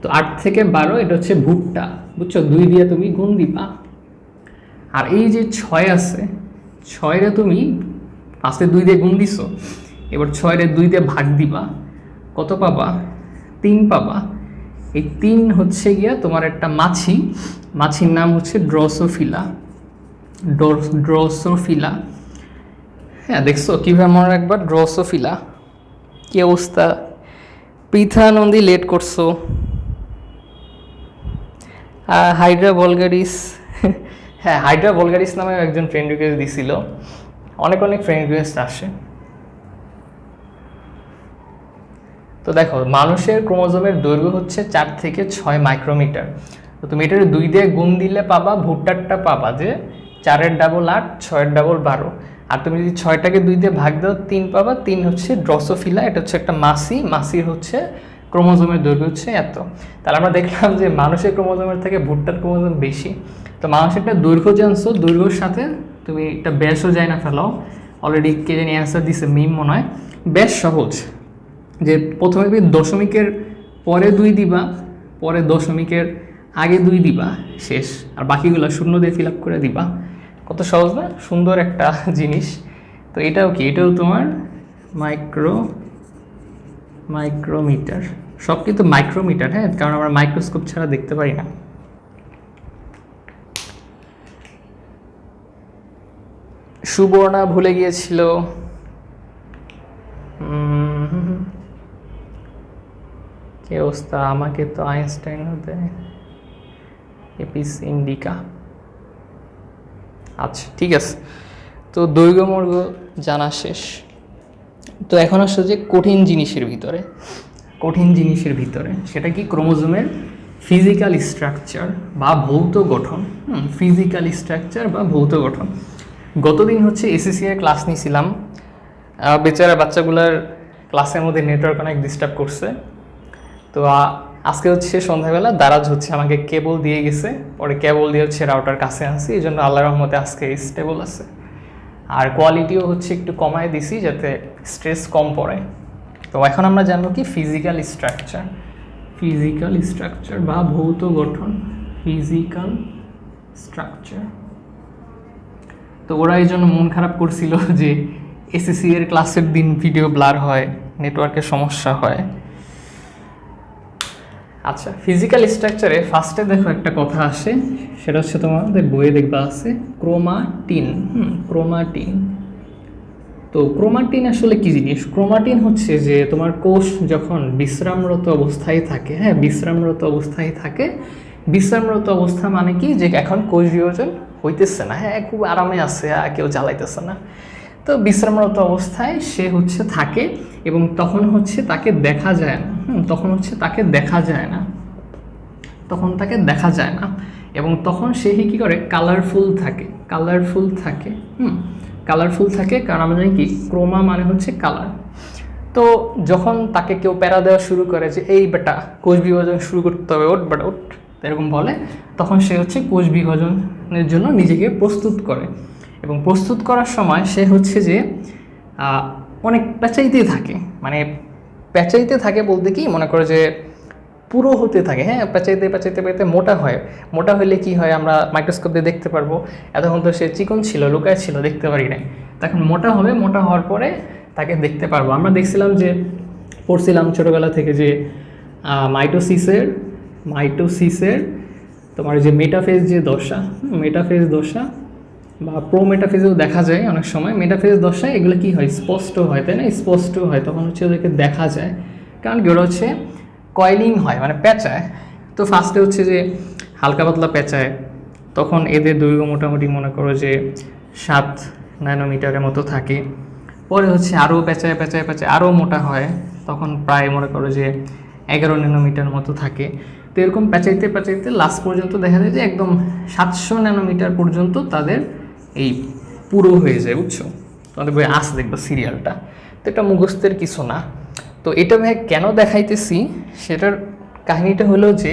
তো 8 থেকে 12 এটা হচ্ছে ভুট্টা, বুঝছো? 2 দিয়ে তুমি গুণ দিবা। আর এই যে 6 আছে, 6-রে তুমি ফার্স্টে 2 দিয়ে গুণ দিছো, এবার 6-রে 2 দিয়ে ভাগ দিবা, কত পাবা? 3 পাবা। এই 3 হচ্ছে গিয়া তোমার একটা মাছির নাম হচ্ছে ড্রসোফিলা। হ্যাঁ দেখছো কীভাবে মনে রাখবা? ড্রসোফিলা। কি অবস্থা? পৃথা নন্দী লেট করছো। হাইড্রা ভলগারিস, হ্যাঁ হাইড্রা ভলগারিস নামে একজন ফ্রেন্ড রিকোয়েস্ট দিছিল, অনেক ফ্রেন্ড রিকোয়েস্ট আসে। তো দেখো মানুষের ক্রোমোজোমের দৈর্ঘ্য হচ্ছে 4 থেকে 6 মাইক্রোমিটার। তো তুমি এটার 2 দিয়ে গুণ দিলে পাবা, ভুট্টারটা পাবা যে 4-এর ডাবল 8, 6-এর ডাবল 12। আর তুমি যদি 6টাকে 2 দিয়ে ভাগ দাও 3 পাবা। 3 হচ্ছে ড্রসোফিলা, এটা হচ্ছে একটা মাছির হচ্ছে ক্রোমোজোমের দৈর্ঘ্য হচ্ছে এত। তাহলে আমরা দেখলাম যে মানুষের ক্রোমোজোমের থেকে ভুট্টার ক্রোমোজোম বেশি। তো মানুষেরটা দৈর্ঘ্য জানছো, দৈর্ঘ্যর সাথে তুমি একটা ব্যাসও যায় না ফেলাও, অলরেডি কে জানি অ্যান্সার দিছে মিম মনে হয়। ব্যাস সহজ, যে প্রথমে তুমি দশমিকের পরে 2 দিবা, পরে দশমিকের আগে 2 দিবা, শেষ। আর বাকিগুলো শূন্য দিয়ে ফিল আপ করে দিবা। কত সহজ না? সুন্দর একটা জিনিস। তো এটাও কি, এটাও তোমার মাইক্রোমিটার। সব কিন্তু মাইক্রোমিটার, হ্যাঁ, কারণ আমরা মাইক্রোস্কোপ ছাড়া দেখতে পারি না। সুবর্ণা ভুলে গিয়েছিল। কি অবস্থা? আমাকে তো আইনস্টাইন হতে এপিস ইন্ডিকা। আচ্ছা, ঠিক আছে। তো দৈর্ঘ্যমর্ঘ জানা শেষ। তো এখন আসছে যে কঠিন জিনিসের ভিতরে, সেটা কি? ক্রোমোজোমের ফিজিক্যাল স্ট্রাকচার বা ভৌত গঠন। ফিজিক্যাল স্ট্রাকচার বা ভৌত গঠন। গতদিন হচ্ছে এসিসিআর ক্লাস নিয়েছিলাম। বেচারা বাচ্চাগুলার ক্লাসের মধ্যে নেটওয়ার্ক অনেক ডিস্টার্ব করছে। তো আজকে হচ্ছে সন্ধ্যাবেলা দারাজ হচ্ছে আমাকে কেবল দিয়ে গেছে, পরে কেবল দিয়ে হচ্ছে রাউটার কাছে আনছি, এই জন্য আল্লাহর রহমতে আজকে স্টেবল আছে। আর কোয়ালিটিও হচ্ছে একটু কমায় দিছি যাতে স্ট্রেস কম পড়ে। তো এখন আমরা জানবো কি? ফিজিক্যাল স্ট্রাকচার বা ভৌত গঠন। Physical structure. তো ওরা এই জন্য মন খারাপ করছিল যে এসএসসি এর ক্লাসের দিন ভিডিও ব্লার হয়, নেটওয়ার্কের সমস্যা হয়। আচ্ছা, ফিজিক্যাল স্ট্রাকচারে ফার্স্টে দেখো একটা কথা আসে, সেটা হচ্ছে তোমাদের বইয়ে দেখবা আছে ক্রোমাটিন। ক্রোমাটিন। তো ক্রোমাটিন আসলে কি জিনিস? ক্রোমাটিন হচ্ছে যে তোমার কোষ যখন বিশ্রামরত অবস্থায় থাকে, হ্যাঁ, বিশ্রামরত অবস্থা মানে কি? যে এখন কোষ বিভাজন হইতেছে না, হ্যাঁ, খুব আরামে আছে, কেউ জ্বালাইতেছে না। তো বিশ্রামরত অবস্থায় সে হচ্ছে থাকে এবং তখন হচ্ছে তাকে দেখা যায় না। তখন তাকে দেখা যায় না এবং তখন সে কি করে? কালারফুল থাকে। কারণ আমরা জানি কি ক্রোমা মানে হচ্ছে কালার। তো যখন তাকে কেউ প্যারা দেওয়া শুরু করে যে এই বেটা কোষ বিভাজন শুরু করতে হবে, ওট বেটা ওট, এরকম বলে, তখন সে হচ্ছে কোষ বিভাজনের জন্য নিজেকে প্রস্তুত করে। এবং প্রস্তুত করার সময় সে হচ্ছে যে অনেক পেঁচাইতে থাকে বলতে কি, মনে করে যে পুরো হতে থাকে, হ্যাঁ, পেঁচাইতে মোটা হলে কি হয়? আমরা মাইক্রোস্কোপ দিয়ে দেখতে পারবো। এতক্ষণ তো সে চিকন ছিল, লুকায় ছিল, দেখতে পারি নাই। তখন মোটা হওয়ার পরে তাকে দেখতে পারবো। আমরা দেখছিলাম যে পড়ছিলাম ছোটোবেলা থেকে যে মাইটোসিসের তোমার যে মেটাফেজ দশা বা প্রোমেটাফেজেও দেখা যায় অনেক সময়। মেটাফেজ দশায় এগুলো কি হয়? স্পষ্ট হয়, তাই না? স্পষ্ট হয়, তখন হচ্ছে ওদেরকে দেখা যায়। কারণ কি? ওরা হচ্ছে কয়েলিং হয়, মানে পেঁচায়। তো ফার্স্টে হচ্ছে যে হালকা পাতলা পেঁচায়, তখন এদের দৈর্ঘ্য মোটামুটি মনে করো যে 7 ন্যানোমিটারের মতো থাকে। পরে হচ্ছে আরও পেঁচায় আরও মোটা হয়, তখন প্রায় মনে করো যে 11 ন্যানোমিটার মতো থাকে। তো এরকম পেঁচাইতে লাস্ট পর্যন্ত দেখা যায় যে একদম 700 ন্যানোমিটার পর্যন্ত তাদের এই পুরো হয়ে যায়, বুঝছো? তোমাদের বই আস দেখবো সিরিয়ালটা। তো এটা মুখস্থের কিছু না। তো এটা ভাই কেন দেখাইতেছি, সেটার কাহিনীটা হলো যে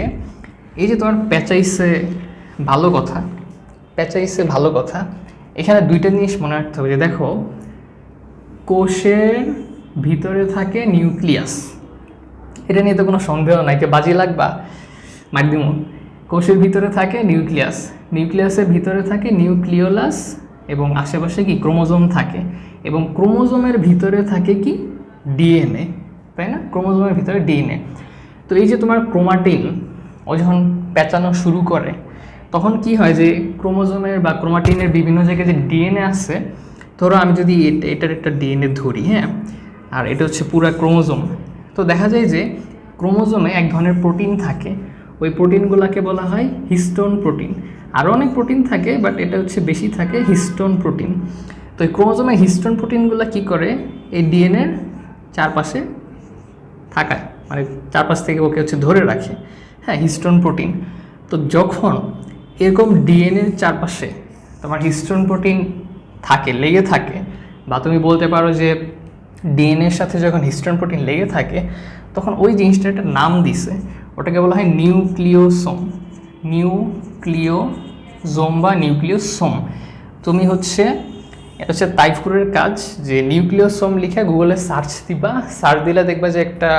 এই যে তোমার পেঁচাইছে ভালো কথা, এখানে দুইটা জিনিস মনে রাখতে হবে। যে দেখো, কোষের ভিতরে থাকে নিউক্লিয়াস, এটা নিয়ে তো কোনো সন্দেহ নাই, যে বাজি লাগবা মাধ্যম। কোষের ভিতরে থাকে নিউক্লিয়াসের ভিতরে থাকে নিউক্লিওলাস, এবং আশেপাশে কি ক্রোমোজোম থাকে, এবং ক্রোমোজোমের ভিতরে থাকে কি ডিএনএ, তাই না? ক্রোমোজোমের ভিতরে ডিএনএ। তো এই যে তোমার ক্রোমাটিন ও যখন পেঁচানো শুরু করে, তখন কি হয় যে ক্রোমোজোমের বা ক্রোমাটিনের বিভিন্ন জায়গায় যে ডিএনএ আছে, ধরো আমি যদি এটার একটা ডিএনএ ধরি, হ্যাঁ, আর এটা হচ্ছে পুরা ক্রোমোজোম, তো দেখা যায় যে ক্রোমোজোমে এক ধরনের প্রোটিন থাকে, ওই প্রোটিনগুলোকে বলা হয় হিস্টোন প্রোটিন। আরও অনেক প্রোটিন থাকে, বাট এটা হচ্ছে বেশি থাকে হিস্টোন প্রোটিন। তো এই ক্রোমোজোমে হিস্টোন প্রোটিনগুলো কী করে? এই ডিএনএর চারপাশে থাকায়, মানে চারপাশ থেকে ওকে হচ্ছে ধরে রাখে, হ্যাঁ, হিস্টোন প্রোটিন। তো যখন এরকম ডিএনএর চারপাশে তোমার হিস্টোন প্রোটিন লেগে থাকে, বা তুমি বলতে পারো যে ডিএনএর সাথে যখন হিস্টোন প্রোটিন লেগে থাকে, তখন ওই জিনিসটার একটা নাম দিছে, ওটাকে বলা হয় নিউক্লিওসোম বা নিউক্লিওসোম। তুমি হচ্ছে এটা হচ্ছে তাইফুরের কাজ, যে নিউক্লিওসোম লিখে গুগলে সার্চ দিবা, সার্চ দিলে দেখবা যে একটা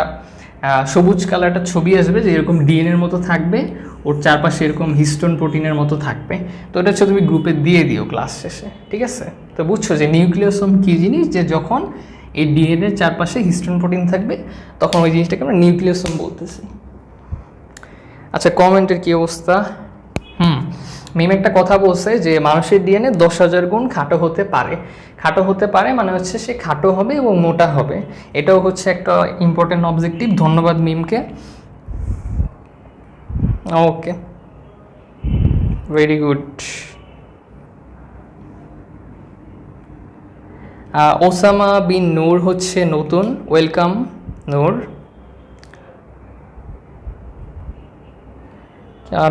সবুজ কালার একটা ছবি আসবে, যে এরকম ডিএনএর মতো থাকবে, ওর চারপাশে এরকম হিস্টোন প্রোটিনের মতো থাকবে। তো এটা হচ্ছে তুমি গ্রুপে দিয়ে দিও ক্লাস শেষে, ঠিক আছে? তো বুঝছো যে নিউক্লিওসোম কী জিনিস, যে যখন এই ডিএনএর চারপাশে হিস্টোন প্রোটিন থাকবে তখন ওই জিনিসটাকে আমরা নিউক্লিওসোম বলতেছি। আচ্ছা, কমেন্টের কী অবস্থা? মিম একটা কথা বলছে যে মানুষের ডিএনএ 10,000 গুণ খাটো হতে পারে। খাটো হতে পারে মানে হচ্ছে সে খাটো হবে এবং মোটা হবে, এটাও হচ্ছে একটা ইম্পর্টেন্ট অবজেক্টিভ। ধন্যবাদ মিমকে। ওকে, ভেরি গুড। ওসামা বিন নূর হচ্ছে নতুন, ওয়েলকাম নূর।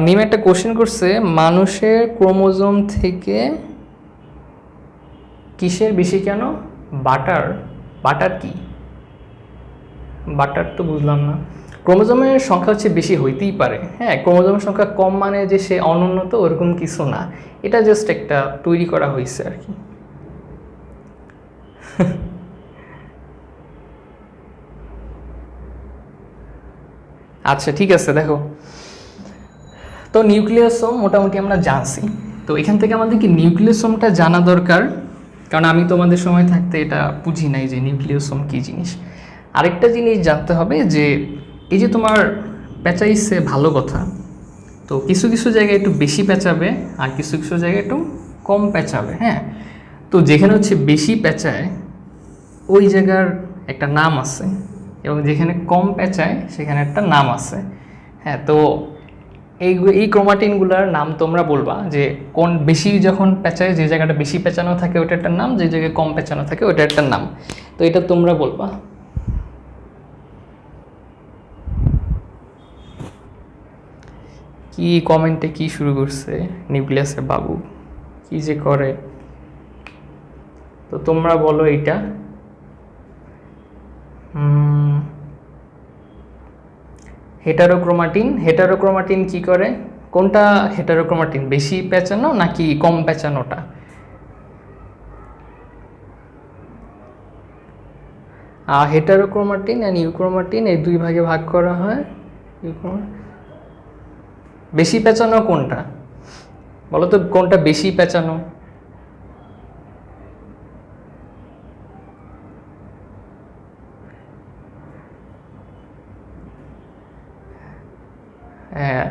মিম একটা কোশ্চেন করছে, মানুষের ক্রোমোজোম থেকে কিসের বেশি কেন? বাটার? বাটার কি? বাটার তো বুঝলাম না। ক্রোমোজোমের সংখ্যা হচ্ছে বেশি হইতেই পারে, হ্যাঁ। ক্রোমোজোমের সংখ্যা কম মানে যে সে অনুন্নত ওরকম কিছু না, এটা জাস্ট একটা তৈরি করা হয়েছে আর কি। আচ্ছা ঠিক আছে, দেখো তো নিউক্লিয়াসোম মোটামুটি আমরা জানছি। তো এখান থেকে আমাদেরকে নিউক্লিয়াসোমটা জানা দরকার, কারণ আমি তোমাদের সময় থাকতে এটা বুঝি নাই যে নিউক্লিয়াসোম কী জিনিস। আরেকটা জিনিস জানতে হবে যে এই যে তোমার পেঁচাইছে ভালো কথা, তো কিছু কিছু জায়গায় একটু বেশি পেঁচাবে আর কিছু কিছু জায়গায় একটু কম পেঁচাবে, হ্যাঁ। তো যেখানে হচ্ছে বেশি পেঁচায় ওই জায়গার একটা নাম আছে, এবং যেখানে কম পেঁচায় সেখানে একটা নাম আছে, হ্যাঁ। তো এই ক্রোমাটিনগুলোর নাম তোমরা বলবা, যে কোন বেশি যখন পেঁচায়, যে জায়গাটা বেশি পেঁচানো থাকে ওটা একটা নাম, যে জায়গায় কম পেঁচানো থাকে ওটা একটা নাম। তো এটা তোমরা বলবা। কি কমেন্টে কি শুরু করছে নিউক্লিয়াসের বাবু, কি যে করে। তো তোমরা বলো এইটা। হেটারোক্রোমাটিন, হেটারোক্রোমাটিন কি করে? কোনটা হেটারোক্রোমাটিন, বেশি পেঁচানো নাকি কম পেঁচানোটা? হেটারোক্রোমাটিন অ্যান্ড ইউক্রোমাটিন এই দুই ভাগে ভাগ করা হয়। বেশি পেঁচানো কোনটা বলো তো, কোনটা বেশি পেঁচানো? হ্যাঁ,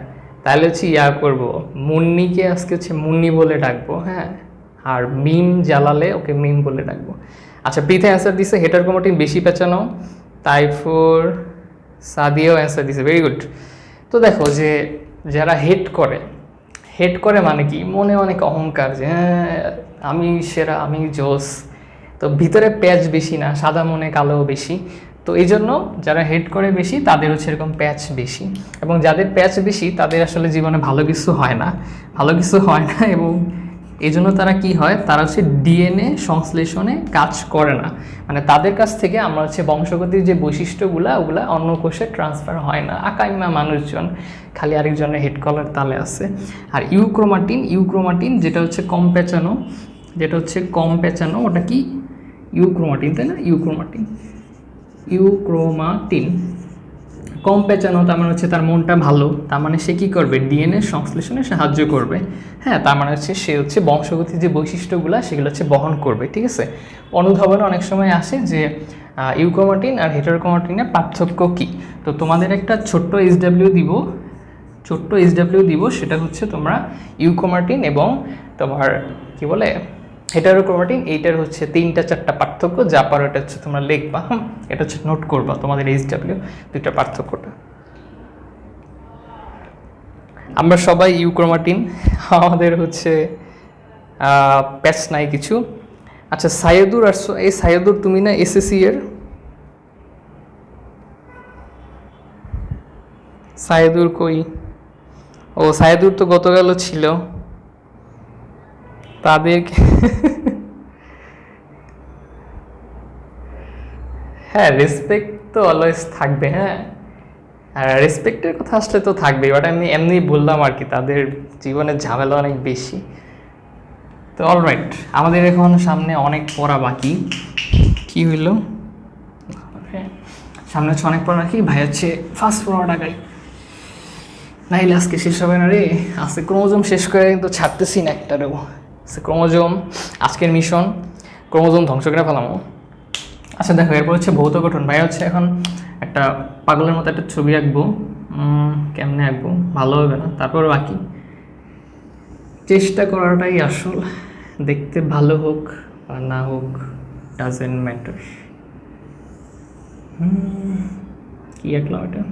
তাহলে হচ্ছে করবো, মুন্নিকে আজকে হচ্ছে মুন্নি বলে ডাকবো, হ্যাঁ। আর মিম জ্বালালে ওকে মিম বলে ডাকবো। আচ্ছা, পৃথা অ্যান্সার দিছে হেটারোক্রোমাটিন বেশি পেঁচানো। তাইফুর সাদিয়াও অ্যান্সার দিছে, ভেরি গুড। তো দেখো যে যারা হেড করে মানে কি, মনে অনেক অহংকার, যে হ্যাঁ আমি সেরা, আমি জোস। তো ভিতরে প্যাচ বেশি না, সাদা মনে কালো বেশি। তো এই জন্য যারা হেড করে বেশি তাদের হচ্ছে এরকম প্যাচ বেশি, এবং যাদের প্যাচ বেশি তাদের আসলে জীবনে ভালো কিছু হয় না, এবং এই জন্য তারা কি হয়, তারা হচ্ছে ডিএনএ সংশ্লেষণে কাজ করে না। মানে তাদের কাছ থেকে আমরা হচ্ছে বংশগতির যে বৈশিষ্ট্যগুলো ওগুলা অন্য কোষে ট্রান্সফার হয় না। আকাইমা মানুষজন খালি আরেকজনের হেড কলার তালে আছে। আর ইউক্রোমাটিন যেটা হচ্ছে কম পেঁচানো, ওটা কি ইউক্রোমাটিন, তাই না? ইউক্রোমাটিন কম পেঁচানো, তার মানে হচ্ছে তার মনটা ভালো, তার মানে সে কী করবে, ডিএনএ সংশ্লেষণে সাহায্য করবে, হ্যাঁ। তার মানে হচ্ছে সে হচ্ছে বংশগতির যে বৈশিষ্ট্যগুলো সেগুলো হচ্ছে বহন করবে, ঠিক আছে। অনুধাবনে অনেক সময় আসে যে ইউক্রোমাটিন আর হেটারোক্রোমাটিনের পার্থক্য কী। তো তোমাদের একটা ছোট্ট এইচডাব্লিউ দিব, সেটা হচ্ছে তোমরা ইউক্রোমাটিন এবং তোমার কি বলে হেটারোক্রোমাটিন, এইটার হচ্ছে 3-4টা পার্থক্য, যা পারো এটা হচ্ছে তোমরা লিখবা, এটা হচ্ছে নোট করবা তোমাদের এইচডাব্লিউ দুইটা পার্থক্যটা। আমরা সবাই ইউক্রোমাটিন, আমাদের হচ্ছে প্যাচ নাই কিছু। আচ্ছা, সাইয়েদুর আর এই সাইয়েদুর তুমি না এসএসসি এর? সাইয়েদুর কই? ও, সাইয়েদুর তো গতকালও ছিল। তাদেরকে হ্যাঁ, রেসপেক্ট তো অলওয়েজ থাকবে, হ্যাঁ। আর রেসপেক্টের কথা আসলে তো থাকবেই, বাট আমি এমনি বললাম আর কি, তাদের জীবনের ঝামেলা অনেক বেশি। তো অলরাইট, আমাদের এখন সামনে অনেক পড়া বাকি। কি হইল? সামনে হচ্ছে অনেক পড়া বাকি। ভাই হচ্ছে ফার্স্ট পড়াটা গাই, নাইলে আজকে শেষ হবে না রে। আজকে ক্রোমোজোম শেষ করে কিন্তু ছাড়তেছি না একটারেও। ক্রোমোজোম আজকের মিশন, ক্রোমোজোম ধ্বংস করে ফেলামো। আচ্ছা দেখো, এরপর হচ্ছে ভৌত গঠন। ভাই হচ্ছে এখন একটা পাগলের মতো একটা ছবি আঁকবো। কেমনে আঁকবো ভালো হবে না, তারপর বাকি চেষ্টা করাটাই আসল। দেখতে ভালো হোক বা না হোক ডাজেন্ট ম্যাটার। কি আঁকলাম এটা?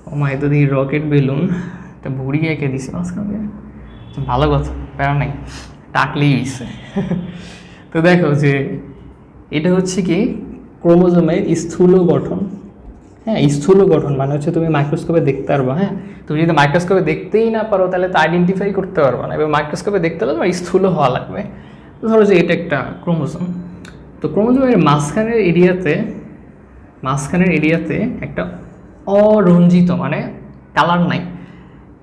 ও মা, এটা দিয়ে রকেট বেলুন একটা ভুড়ি এঁকে দিছি মাঝখানে। ভালো কথা, প্যারা নাই, টাকলেই হয়েছে। তো দেখো যে এটা হচ্ছে কি ক্রোমোজোমের স্থূল গঠন। হ্যাঁ, স্থূল গঠন মানে হচ্ছে তুমি মাইক্রোস্কোপে দেখতে পারবা। হ্যাঁ, তুমি যদি মাইক্রোস্কোপে দেখতেই না পারো তাহলে তো আইডেন্টিফাই করতে পারবা না। এবার মাইক্রোস্কোপে দেখতে হলে তোমার স্থূল হওয়া লাগবে। তো ধরো যে এটা একটা ক্রোমোজোম। তো ক্রোমোজোমের মাঝখানের এরিয়াতে একটা অরঞ্জিত মানে কালার নাই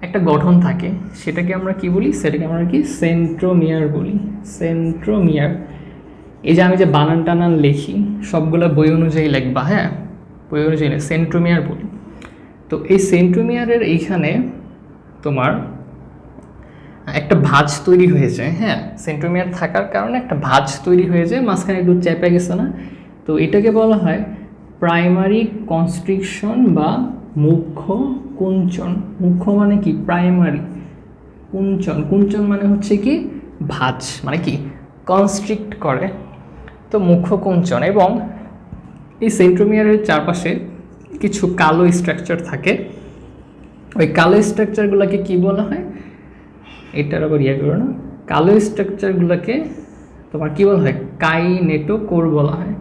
একটা গঠন থাকে। সেটাকে আমরা কি বলি? সেটাকে আমরা কি সেন্ট্রোমিয়ার বলি। সেন্ট্রোমিয়ার। এই যে আমি যে বানান টানান লিখি সবগুলো বই অনুযায়ী লিখবা। হ্যাঁ, বই অনুযায়ী সেন্ট্রোমিয়ার বলি। তো এই সেন্ট্রোমিয়ারের এইখানে তোমার একটা ভাঁজ তৈরি হয়ে যায়। হ্যাঁ, সেন্ট্রোমিয়ার থাকার কারণে একটা ভাঁজ তৈরি হয়ে যায়, মাঝখানে একটু চেপে গেছে না? তো এটাকে বলা হয় প্রাইমারি কনস্ট্রিকশন বা মুখ্য কুঞ্চন। মুখ্য মানে কি? প্রাইমারি। কুঞ্চন, কুঞ্চন মানে হচ্ছে কি ভাঁজ, মানে কি কনস্ট্রিক্ট করে। তো মুখ্য কুঞ্চন। এবং এই সেন্ট্রোমিয়ারের চারপাশে কিছু কালো স্ট্রাকচার থাকে। ওই কালো স্ট্রাকচারগুলোকে কি বলা হয়? এটার আবার করো না। কালো স্ট্রাকচারগুলোকে তোমার কি বলা হয়? কাইনেটোকোর বলা হয়।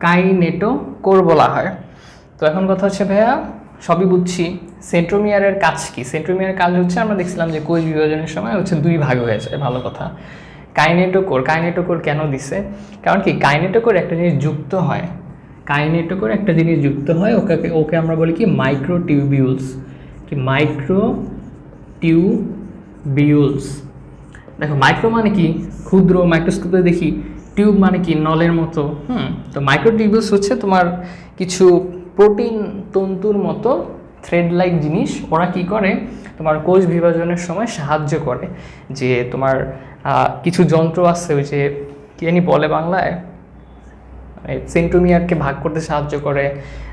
কাইনেটোকোর বলা হয়। তো এখন কথা হচ্ছে ভাইয়া, সবই বুঝছি, সেন্ট্রোমিয়ারের কাজ কি? সেন্ট্রোমিয়ারের কাজ হচ্ছে আমরা দেখছিলাম যে কোষ বিভাজনের সময় হচ্ছে দুই ভাগ হয়ে যায়। ভালো কথা। কাইনেটোকোর কেন দিছে? কারণ কি কাইনেটোকোর একটা জিনিস যুক্ত হয়। ওকে আমরা বলি কি মাইক্রোটিউবিউলস। কি মাইক্রোটিউবিউলস। দেখো মাইক্রো মানে কি ক্ষুদ্র, মাইক্রোস্কোপে দেখি। টিউব মানে কি নলের মতো। তো মাইক্রোটিউবিউলস হচ্ছে তোমার কিছু প্রোটিন তন্তুর মতো থ্রেড লাইক জিনিস। ওরা কি করে? তোমার কোষ বিভাজনের সময় সাহায্য করে। যে তোমার কিছু যন্ত্র আছে, ওই যে কি জানি বলে বাংলায়, সেন্ট্রোমিয়ারকে ভাগ করতে সাহায্য করে।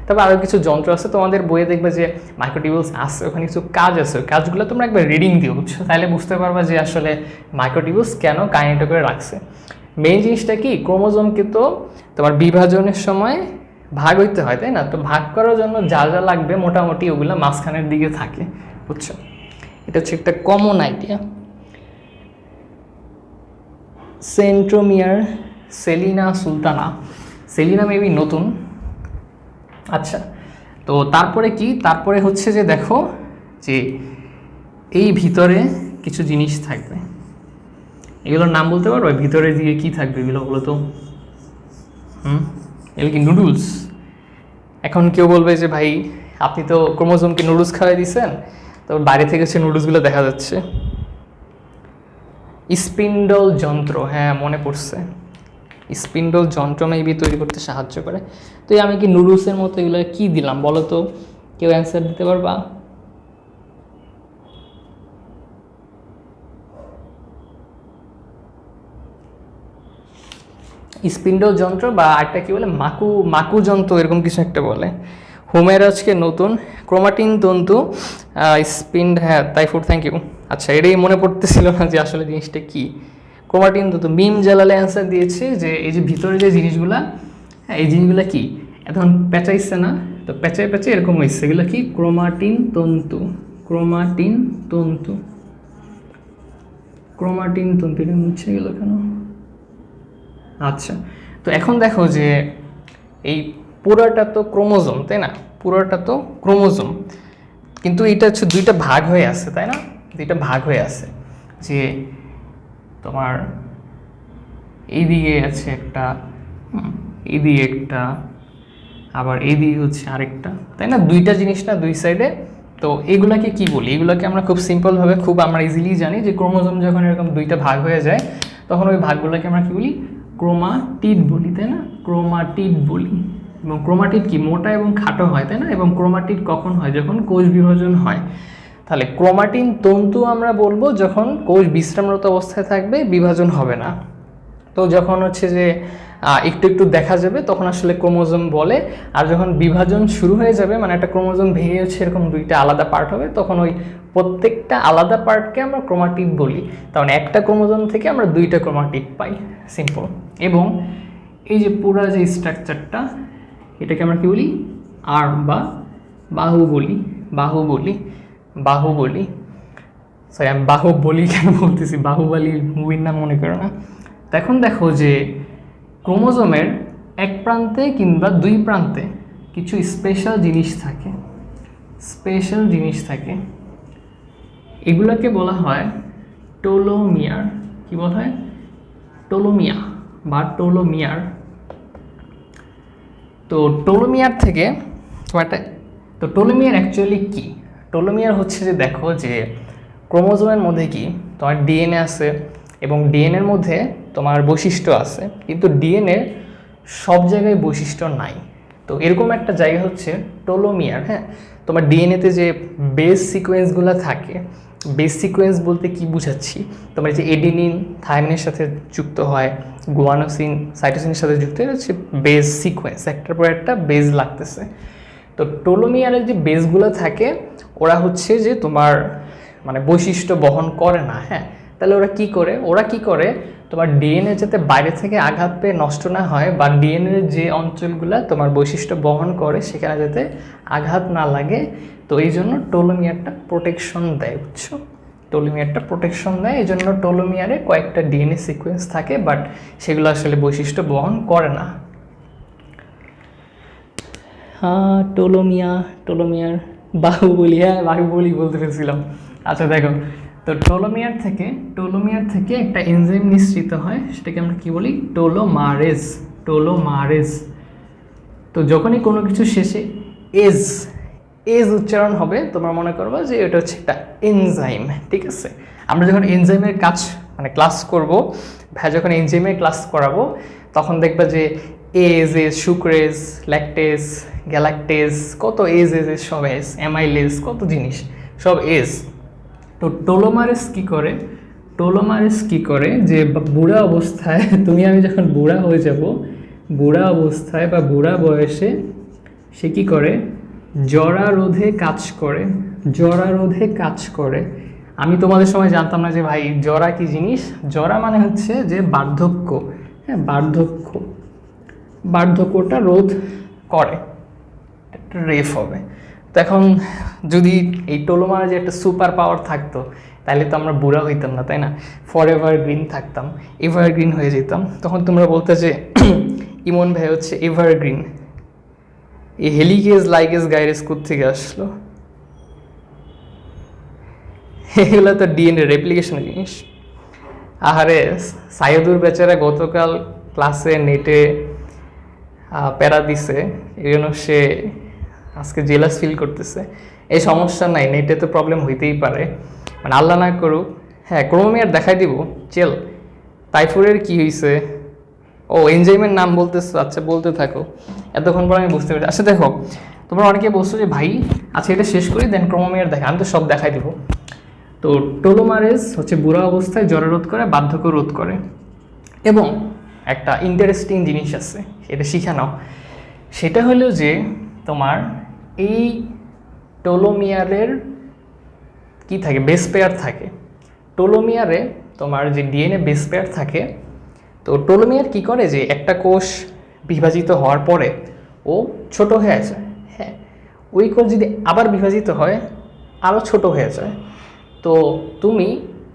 তবে আরও কিছু যন্ত্র আছে, তোমাদের বইয়ে দেখবে যে মাইক্রোটিউবিউলস আছে, ওখানে কিছু কাজ আছে। কাজগুলো তোমরা একবার রিডিং দিও, বুঝছো? তাহলে বুঝতে পারবা যে আসলে মাইক্রোটিউবিউলস কেন কাইনেটোকোরে রাখছে। মেইন জিনিসটা কি, ক্রোমোজোমকে তো তোমার বিভাজনের সময় ভাগ হইতে হয়, তাই না? তো ভাগ করার জন্য যা যা লাগবে মোটামুটি ওগুলো মাঝখানের দিকে থাকে, বুঝছো? এটা হচ্ছে একটা common idea. Centromere, Selina Sultana. Selina maybe নতুন। আচ্ছা, তো তারপরে কি? তারপরে হচ্ছে যে দেখো যে এই ভিতরে কিছু জিনিস থাকবে। এগুলোর নাম বলতে পারো? ভিতরে দিয়ে কি থাকবে এগুলো বলো তো? এগুলো কি নুডলস? এখন কেউ বলবে যে ভাই আপনি তো ক্রোমোজোমকে নুডলস খাওয়াই দিয়েছেন, তো বাইরে থেকে হচ্ছে নুডলসগুলো দেখা যাচ্ছে। স্পিন্ডল যন্ত্র, হ্যাঁ মনে পড়ছে। স্পিন্ডল যন্ত্র মেবি তৈরি করতে সাহায্য করে। তো আমি কি নুডলসের মতো এগুলো কি দিলাম বলো তো? কেউ অ্যান্সার দিতে পারবা? স্পিন্ডল যন্ত্র বা একটা কি বলে মাকু যন্ত্র, এরকম কিছু একটা বলে। হোমের আজকে নতুন ক্রোমাটিন তন্তু স্পিন্ড, হ্যাঁ তাইফুড, থ্যাংক ইউ। আচ্ছা, এটাই মনে পড়তেছিল না যে আসলে জিনিসটা কি। ক্রোমাটিন তন্তু, মিম জালালে অ্যান্সার দিয়েছে যে এই যে ভিতরে যে জিনিসগুলা, হ্যাঁ এই জিনিসগুলা কি এখন পেঁচাইছে না? তো পেঁচাই এরকম হয়েছে। এগুলো কি? ক্রোমাটিন তন্তু। এটা মুছে গেল কেন? আচ্ছা, তো এখন দেখো যে এই পুরোটা তো ক্রোমোজোম, তাই না? পুরোটা তো ক্রোমোজোম, কিন্তু এটা হচ্ছে দুইটা ভাগ হয়ে আছে, তাই না? দুইটা ভাগ হয়ে আছে। যে তোমার এই দিকে আছে একটা, এই দিকে একটা, আবার এইদিকে হচ্ছে আরেকটা, তাই না? দুইটা জিনিস না দুই সাইডে। তো এগুলাকে কি বলি? এগুলাকে আমরা খুব সিম্পলভাবে খুব আমরা ইজিলি জানি যে ক্রোমোজোম যখন এরকম দুইটা ভাগ হয়ে যায় তখন ওই ভাগগুলোকে আমরা কি বলি? ক্রোমাটিড বলি, তাই না? ক্রোমাটিড বলি। এবং ক্রোমাটিড কি মোটা এবং খাটো হয়, তাই না? এবং ক্রোমাটিড কখন হয়? যখন কোষ বিভাজন হয়। তাহলে ক্রোমাটিন তন্তু আমরা বলবো যখন কোষ বিশ্রামরত অবস্থায় থাকবে, বিভাজন হবে না। তো যখন হচ্ছে যে একটু একটু দেখা যাবে তখন আসলে ক্রোমোজোম বলে। আর যখন বিভাজন শুরু হয়ে যাবে, মানে একটা ক্রোমোজোম ভেঙে হচ্ছে এরকম দুইটা আলাদা পার্ট হবে, তখন ওই প্রত্যেকটা আলাদা পার্টকে আমরা ক্রোমাটিড বলি। তার মানে একটা ক্রোমোজোম থেকে আমরা দুইটা ক্রোমাটিড পাই, সিম্পল। এবং এই যে পুরা যে স্ট্রাকচারটা, এটাকে আমরা কি বলি? আর্ম বা বাহু বলি। বাহু বলি, বাহু বলি। সরি, আমি বাহুবলি কেন বলতেছি? বাহুবলী মুভির নাম মনে করো না। তো এখন দেখো যে ক্রোমোজোমের এক প্রান্তে কিংবা দুই প্রান্তে কিছু স্পেশাল জিনিস থাকে, স্পেশাল জিনিস থাকে। এগুলোকে বলা হয় টোলোমিয়ার। কি বলা হয়? টোলোমিয়া বা টোলোমিয়ার। তো টোলোমিয়ার থেকে তোমার একটা, তো টোলোমিয়ার অ্যাকচুয়ালি কি? টোলোমিয়ার হচ্ছে যে দেখো যে ক্রোমোজোমের মধ্যে কি তোমার ডিএনএ আছে এবং ডিএনএর মধ্যে তোমার বৈশিষ্ট্য আছে, কিন্তু ডিএনএর সব জায়গায় বৈশিষ্ট্য নাই। তো এরকম একটা জায়গা হচ্ছে টোলোমিয়ার। হ্যাঁ, তোমার ডিএনএতে যে বেস সিকোয়েন্সগুলো থাকে, বেস সিকোয়েন্স বলতে কি বুঝাচ্ছি? তোমার যে এডিনিন থাইমিনের সাথে যুক্ত হয়, গুয়ানোসিন সাইটোসিনের সাথে যুক্ত হয়ে হচ্ছে বেস সিকোয়েন্স, একটার পর একটা বেস লাগতেছে। তো টোলোমিয়ারের যে বেসগুলো থাকে ওরা হচ্ছে যে তোমার মানে বৈশিষ্ট্য বহন করে না। হ্যাঁ, তাহলে ওরা কি করে? ওরা কি করে তোমার ডিএনএ যাতে বাইরে থেকে আঘাত পেয়ে নষ্ট না হয়, বা ডিএনএর যে অঞ্চলগুলো তোমার বৈশিষ্ট্য বহন করে সেখানে যাতে আঘাত না লাগে, তো এই জন্য টোলোমিয়ারটা প্রোটেকশন দেয়, বুঝছো? টোলোমিয়ারটা প্রোটেকশন দেয়, এই জন্য টোলোমিয়ারে কয়েকটা ডিএনএ সিকোয়েন্স থাকে, বাট সেগুলো আসলে বৈশিষ্ট্য বহন করে না। হ্যাঁ, টোলোমিয়ার বাহুবলী, হ্যাঁ বাহুবলী বলতে ফেলছিলাম। আচ্ছা দেখো, তো টোলোমিয়ার থেকে একটা এনজাইম নিঃসৃত হয়, সেটাকে আমরা কি বলি? টোলোমারেজ। টোলোমারেজ। তো যখনই কোনো কিছু শেষে এজ এজ উচ্চারণ হবে, তোমরা মনে করবা যে এটা হচ্ছে একটা এনজাইম, ঠিক আছে? আমরা যখন এনজাইমের কাজ মানে ক্লাস করব, ভাই যখন এনজাইমের ক্লাস করাবো তখন দেখবা যে এজ সুক্রেজ, ল্যাকটেজ, গ্যালাক্টেজ, কত এজ সব এজ, অ্যামাইলেজ, কত জিনিস সব এজ। তো টোলোমারেজ কি করে? টোলোমারেজ কি করে যে বুড়া অবস্থায় তুমি আমি যখন বুড়া হয়ে যাব, বুড়া অবস্থায় বা বুড়া বয়সে সে কি করে? জরা রোধে কাজ করে। জরা রোধে কাজ করে। আমি তোমাদের সময় জানতাম না যে ভাই জরা কি জিনিস। জরা মানে হচ্ছে যে বার্ধক্য। হ্যাঁ, বার্ধক্য, বার্ধক্যটা রোধ করে, একটা রেফ হবে। তো এখন যদি এই টোলোমার যে একটা সুপার পাওয়ার থাকতো তাহলে তো আমরা বুড়া হইতাম না, তাই না? ফর এভার গ্রিন থাকতাম, এভারগ্রিন হয়ে যেতাম। তখন তোমরা বলতে যে ইমন ভাই হচ্ছে এভারগ্রিন। এই হেলিগেজ লাইগেজ গাইরেজ থেকে আসলো? এগুলো তো ডিএনএ রেপ্লিকেশনের জিনিস। আহারে সাইদুর বেচারা গতকাল ক্লাসে নেটে প্যারা দিছে, এই জন্য সে আজকে জেলাস ফিল করতেছে। এই সমস্যা নাই, নেটে তো প্রবলেম হইতেই পারে, মানে আল্লাহ না করুক। হ্যাঁ, ক্রোমোমিয়ার দেখাই দিব, চেল। তাইফুরের কি হয়েছে? ও এনজাইমের নাম বলতেছো, আচ্ছা বলতে থাকো, এতক্ষণ পর আমি বুঝতে পারছি। আচ্ছা দেখো, তোমরা অনেকে বলছো যে ভাই আচ্ছা এটা শেষ করি দেন ক্রোমোমিয়ার দেখা, আমি তো সব দেখাই দিব। তো টোলোমারেজ হচ্ছে বুড়া অবস্থায় জরা রোধ করে, বার্ধক্য রোধ করে। এবং একটা ইন্টারেস্টিং জিনিস আছে, এটা শিখে নাও। সেটা হলো যে তোমার এই টোলোমিয়ারের কি থাকে? বেস পেয়ার থাকে। টোলোমিয়ারে তোমার যে ডিএনএ বেস পেয়ার থাকে, তো টোলোমিয়ার কি করে যে একটা কোষ বিভাজিত হওয়ার পরে ও ছোট হয়ে যায়। হ্যাঁ, ওই কোষ যদি আবার বিভাজিত হয় আরও ছোট হয়ে যায়। তো তুমি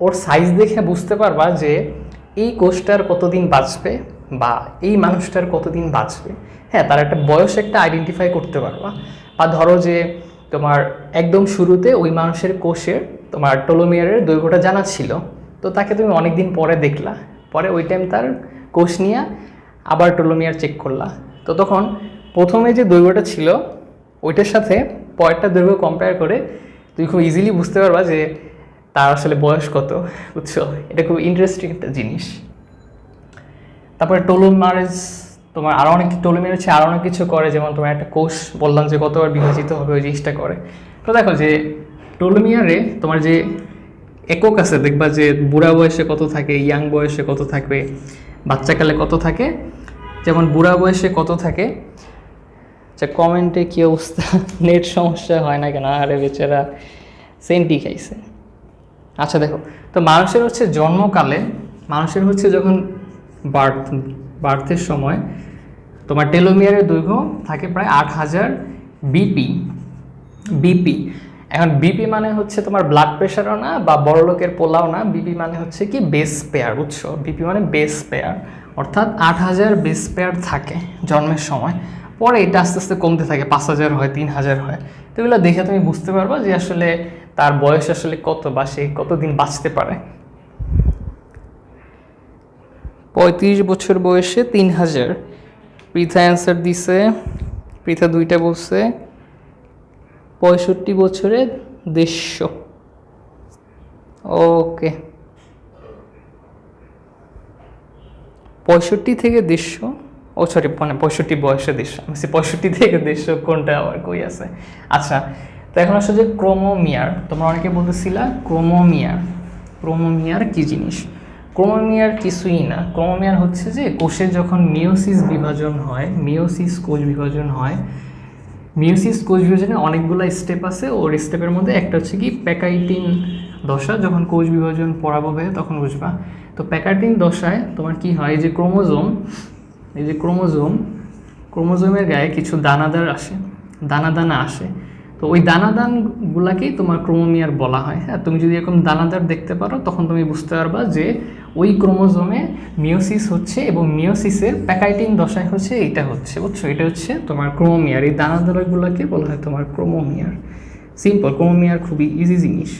ওর সাইজ দেখে বুঝতে পারবা যে এই কোষটার কতদিন বাঁচবে বা এই মানুষটার কতদিন বাঁচবে। হ্যাঁ, তার একটা বয়স একটা আইডেন্টিফাই করতে পারবা। বা ধরো যে তোমার একদম শুরুতে ওই মানুষের কোষের তোমার টোলোমিয়ারের দৈর্ঘ্যটা জানা ছিল, তো তাকে তুমি অনেক দিন পরে দেখলা, পরে ওই টাইম তার কোষ নিয়ে আবার টোলোমিয়ার চেক করলা, তো তখন প্রথমে যে দৈর্ঘ্যটা ছিল ওইটার সাথে পরেরটা দৈর্ঘ্য কম্পেয়ার করে তুমি খুব ইজিলি বুঝতে পারবা যে তার আসলে বয়স কত, বুঝছো? এটা খুব ইন্টারেস্টিং একটা জিনিস। তারপরে টোলোমারেজ, তোমার আরও অনেক টোলোমিয়ার হচ্ছে আরও অনেক কিছু করে, যেমন তোমার একটা কোষ বললাম যে কতবার বিভাজিত হবে ওই জিনিসটা করে। তো দেখো যে টোলোমিয়ারে তোমার যে একক আছে, দেখবা যে বুড়া বয়সে কত থাকে, ইয়াং বয়সে কত থাকবে, বাচ্চাকালে কত থাকে। যেমন বুড়া বয়সে কত থাকে, আচ্ছা কমেন্টে কী অবস্থা, নেট সমস্যা হয় না কেন? আরে বেচারা সেন্টি খাইছে। আচ্ছা দেখো, তো মানুষের হচ্ছে জন্মকালে, মানুষের হচ্ছে যখন বার্থের সময় তোমার টেলোমিয়ারের দৈর্ঘ্য থাকে প্রায় 8000 বিপি। এখন বিপি মানে হচ্ছে তোমার ব্লাড প্রেশারও না বা বড়লোকের পোলাও না, বিপি মানে হচ্ছে কি বেস পেয়ার, বুঝছো? বিপি মানে বেস পেয়ার, অর্থাৎ 8000 বেস পেয়ার থাকে জন্মের সময়। পরে এটা আস্তে আস্তে কমতে থাকে, 5000 হয়, 3000 হয়। তো এগুলো দেখে তুমি বুঝতে পারবা যে আসলে তার বয়স আসলে কত বা সে কতদিন বাঁচতে পারে। 35 বছর বয়সে 3000। পৃথা অ্যান্সার দিছে, পৃথা 2টা বলছে। 65 বছরে 150। ওকে, 65 থেকে 150, ও সরি মানে 65 বয়সে 150, আমি 65 থেকে 150 কোনটা আবার কই আছে। আচ্ছা, তো এখন আসলে যে ক্রোমোমিয়ার, তোমরা অনেকে বলতেছিলা ক্রোমোমিয়ার কি জিনিস? ক্রোমোমিয়ার কিছুই না। ক্রোমোমিয়ার হচ্ছে যে কোষের যখন মিওসিস বিভাজন হয়, মিওসিস কোষ বিভাজন হয়, মিওসিস কোষ বিভাজনে অনেকগুলো স্টেপ আছে। ওর স্টেপের মধ্যে একটা হচ্ছে কি প্যাকাইটিন দশা, যখন কোষ বিভাজন পরাভব হয় তখন বুঝবা। তো প্যাকাইটিন দশায় তোমার কি হয়, যে ক্রোমোজোমের গায়ে কিছু দানা আসে। তো ওই দানাদানগুলাকেই তোমার ক্রোমোমিয়ার বলা হয়। হ্যাঁ, তুমি যদি এরকম দানাদার দেখতে পারো তখন তুমি বুঝতে পারবা যে ওই ক্রোমোজোমে মিওসিস হচ্ছে, এবং মিওসিসের প্যাকাইটিন দশায় হচ্ছে এইটা হচ্ছে, বুঝছো? এটা হচ্ছে তোমার ক্রোমোমিয়ার। এই দানাদারগুলোকে বলা হয় তোমার ক্রোমোমিয়ার। সিম্পল, ক্রোমোমিয়ার খুবই ইজি জিনিস।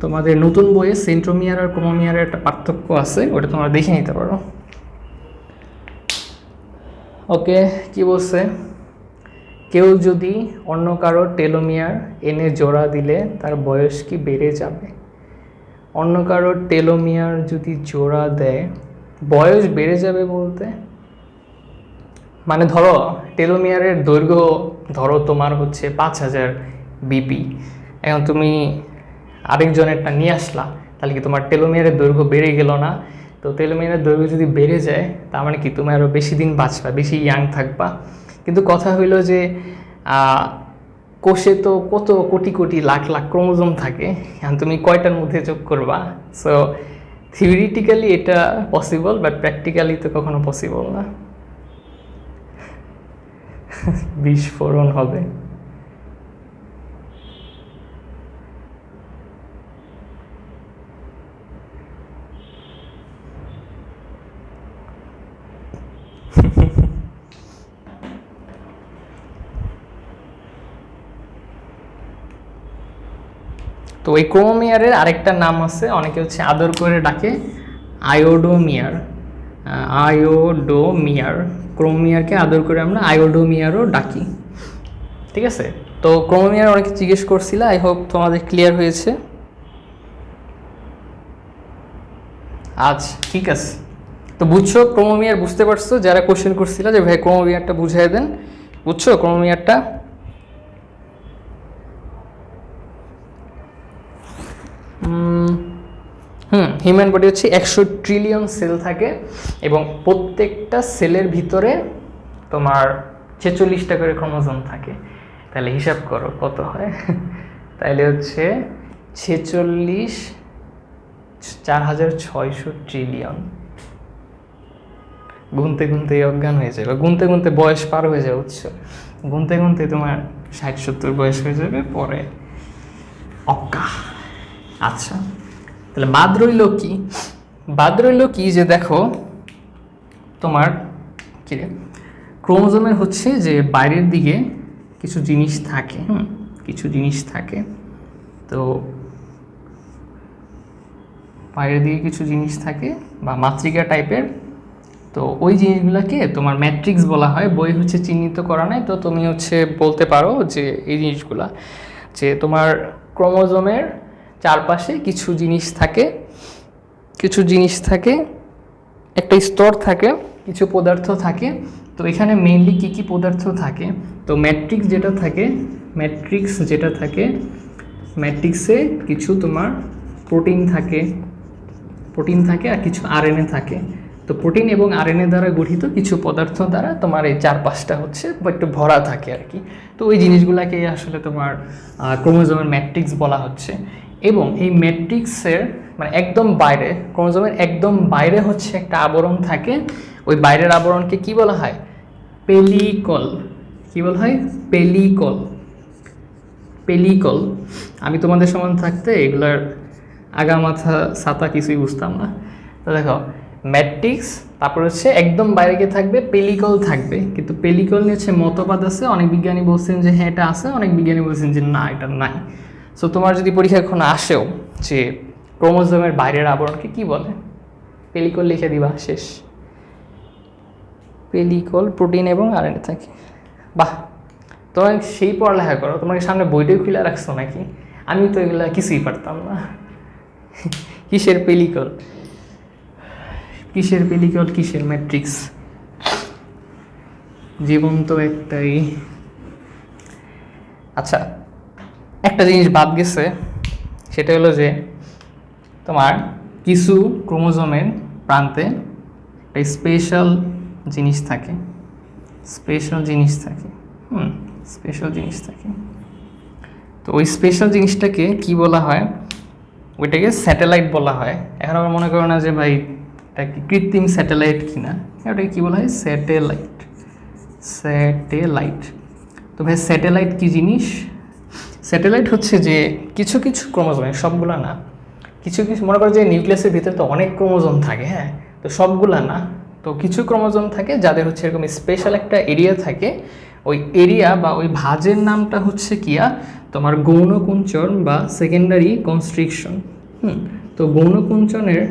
তোমাদের নতুন বইয়ে সেন্ট্রোমিয়ার আর ক্রোমোমিয়ারের একটা পার্থক্য আছে, ওটা তোমরা দেখে নিতে পারো। ওকে, কি বলছে? কেউ যদি অন্য কারো টেলোমিয়ার এনে জোড়া দিলে তার বয়স কি বেড়ে যাবে? অন্য কারো টেলোমিয়ার যদি জোড়া দেয় বয়স বেড়ে যাবে বলতে, মানে ধরো টেলোমিয়ারের দৈর্ঘ্য ধরো তোমার হচ্ছে 5000 বিপি, এখন তুমি আরেকজনেরটা নিয়ে আসলা, তাহলে কি তোমার টেলোমিয়ারের দৈর্ঘ্য বেড়ে গেল না? তো টেলোমিয়ারের দৈর্ঘ্য যদি বেড়ে যায় তার মানে কি তুমি আরও বেশি দিন বাঁচবা, বেশি ইয়াং থাকবা। কিন্তু কথা হইলো যে কোষে তো কত কোটি কোটি লাখ লাখ ক্রোমোজোম থাকে, এখন তুমি কয়টার মধ্যে যোগ করবা? সো থিওরিটিক্যালি এটা পসিবল, বাট প্র্যাকটিক্যালি তো কখনো পসিবল না। বিস্ফোরণ হবে। তো এই ক্রোমোমিয়ারের আরেকটা নাম আছে, অনেকে হচ্ছে আদর করে ডাকে আয়োডোমিয়ার। ক্রোমোমিয়ারকে আদর করে আমরা আয়োডোমিয়ারও ডাকি, ঠিক আছে? তো ক্রোমোমিয়ার অনেকে জিজ্ঞেস করছিল, আই হোপ তোমাদের ক্লিয়ার হয়েছে। আচ্ছা ঠিক আছে, তো বুঝছো ক্রোমোমিয়ার, বুঝতে পারছো? যারা কোশ্চেন করছিল যে ভাই ক্রোমোমিয়ারটা বুঝাই দেন, বুঝছো ক্রোমোমিয়ারটা? হিউম্যান বডি হচ্ছে 100 ট্রিলিয়ন সেল থাকে, এবং প্রত্যেকটা সেলের ভিতরে তোমার 46টা করে ক্রোমোজোম থাকে। তাহলে হিসাব করো কত হয়। তাহলে হচ্ছে 46 4600 ট্রিলিয়ন। গুনতে গুনতে অজ্ঞান হয়ে যাবে, গুনতে গুনতে বয়স পার হয়ে যাবে, বুঝছো? গুনতে গুনতে তোমার 60-70 বয়স হয়ে যাবে, পরে অজ্ঞা। আচ্ছা, তাহলে বাদ রইল কি যে দেখো তোমার কি রে, ক্রোমোজোমের হচ্ছে যে বাইরের দিকে কিছু জিনিস থাকে, কিছু জিনিস থাকে। তো বাইরের দিকে কিছু জিনিস থাকে বা মাতৃকা টাইপের, তো ওই জিনিসগুলোকে তোমার ম্যাট্রিক্স বলা হয়। বই হচ্ছে চিহ্নিত করা নাই, তো তুমি হচ্ছে বলতে পারো যে এই জিনিসগুলা, যে তোমার ক্রোমোজোমের চারপাশে কিছু জিনিস থাকে, একটা স্তর থাকে, কিছু পদার্থ থাকে। তো এখানে মেইনলি কী কী পদার্থ থাকে, তো ম্যাট্রিক্স যেটা থাকে ম্যাট্রিক্সে কিছু তোমার প্রোটিন থাকে আর কিছু আরএনএ থাকে। তো প্রোটিন এবং আরএনএ দ্বারা গঠিত কিছু পদার্থ দ্বারা তোমার এই চারপাশটা হচ্ছে একটু ভরা থাকে আর কি। তো ওই জিনিসগুলোকে আসলে তোমার ক্রোমোজোমের ম্যাট্রিক্স বলা হচ্ছে। এবং এই ম্যাট্রিক্সের মানে একদম বাইরে, ক্রোমোজোমের একদম বাইরে হচ্ছে একটা আবরণ থাকে। ওই বাইরের আবরণকে কি বলা হয়? পেলিকল। কি বলা হয়? পেলিকল। আমি তোমাদের সমান থাকতে এগুলার আগা মাথা ছাতা কিছুই বুঝতাম না। তো দেখো, ম্যাট্রিক্স, তারপর হচ্ছে একদম বাইরে গিয়ে থাকবে পেলিকল থাকবে। কিন্তু পেলিকল নিয়ে হচ্ছে মতবাদ আছে, অনেক বিজ্ঞানী বলছেন যে হ্যাঁ এটা আছে, অনেক বিজ্ঞানী বলছেন যে না এটা নাই। সো তোমার যদি পরীক্ষা এখন আসেও যে ক্রোমোজোমের বাইরের আবরণকে কি বলে, পেলিকল লিখে দিবা, শেষ। পেলিকল, প্রোটিন এবং আরএনএ থাকে। বাহ, তোমার সেই পড়ালেখা করো, তোমার সামনে বইটাই খুলে রাখছো নাকি? আমি তো এগুলো কিছুই পারতাম না। কিসের পেলিকল, কিসের ম্যাট্রিক্স, জীবন তো একটাই। আচ্ছা, একটা জিনিস বাদ গেছে, সেটা হলো যে তোমার কিছু ক্রোমোজোমের প্রান্তে একটা স্পেশাল জিনিস থাকে। তো ওই স্পেশাল জিনিসটাকে কি বলা হয়? ওইটাকে স্যাটেলাইট বলা হয়। এখন আবার মনে করো না যে ভাই এটা কি কৃত্রিম স্যাটেলাইট কিনা, ওটাকে কী বলা হয়? স্যাটেলাইট। তো ভাই স্যাটেলাইট কী জিনিস? স্যাটেলাইট হচ্ছে যে কিছু কিছু ক্রোমোজোম, সবগুলা না, কিছু মনে করো যে নিউক্লিয়াসের ভিতরে তো অনেক ক্রোমোজোম থাকে, হ্যাঁ, তো সবগুলা না, তো কিছু ক্রোমোজোম থাকে যাদের হচ্ছে এরকম স্পেশাল একটা এরিয়া থাকে। ওই এরিয়া বা ওই ভাঁজের নামটা হচ্ছে কিয়া তোমার গৌণকুঞ্চন বা সেকেন্ডারি কনস্ট্রিকশন। তো গৌণকুঞ্চনের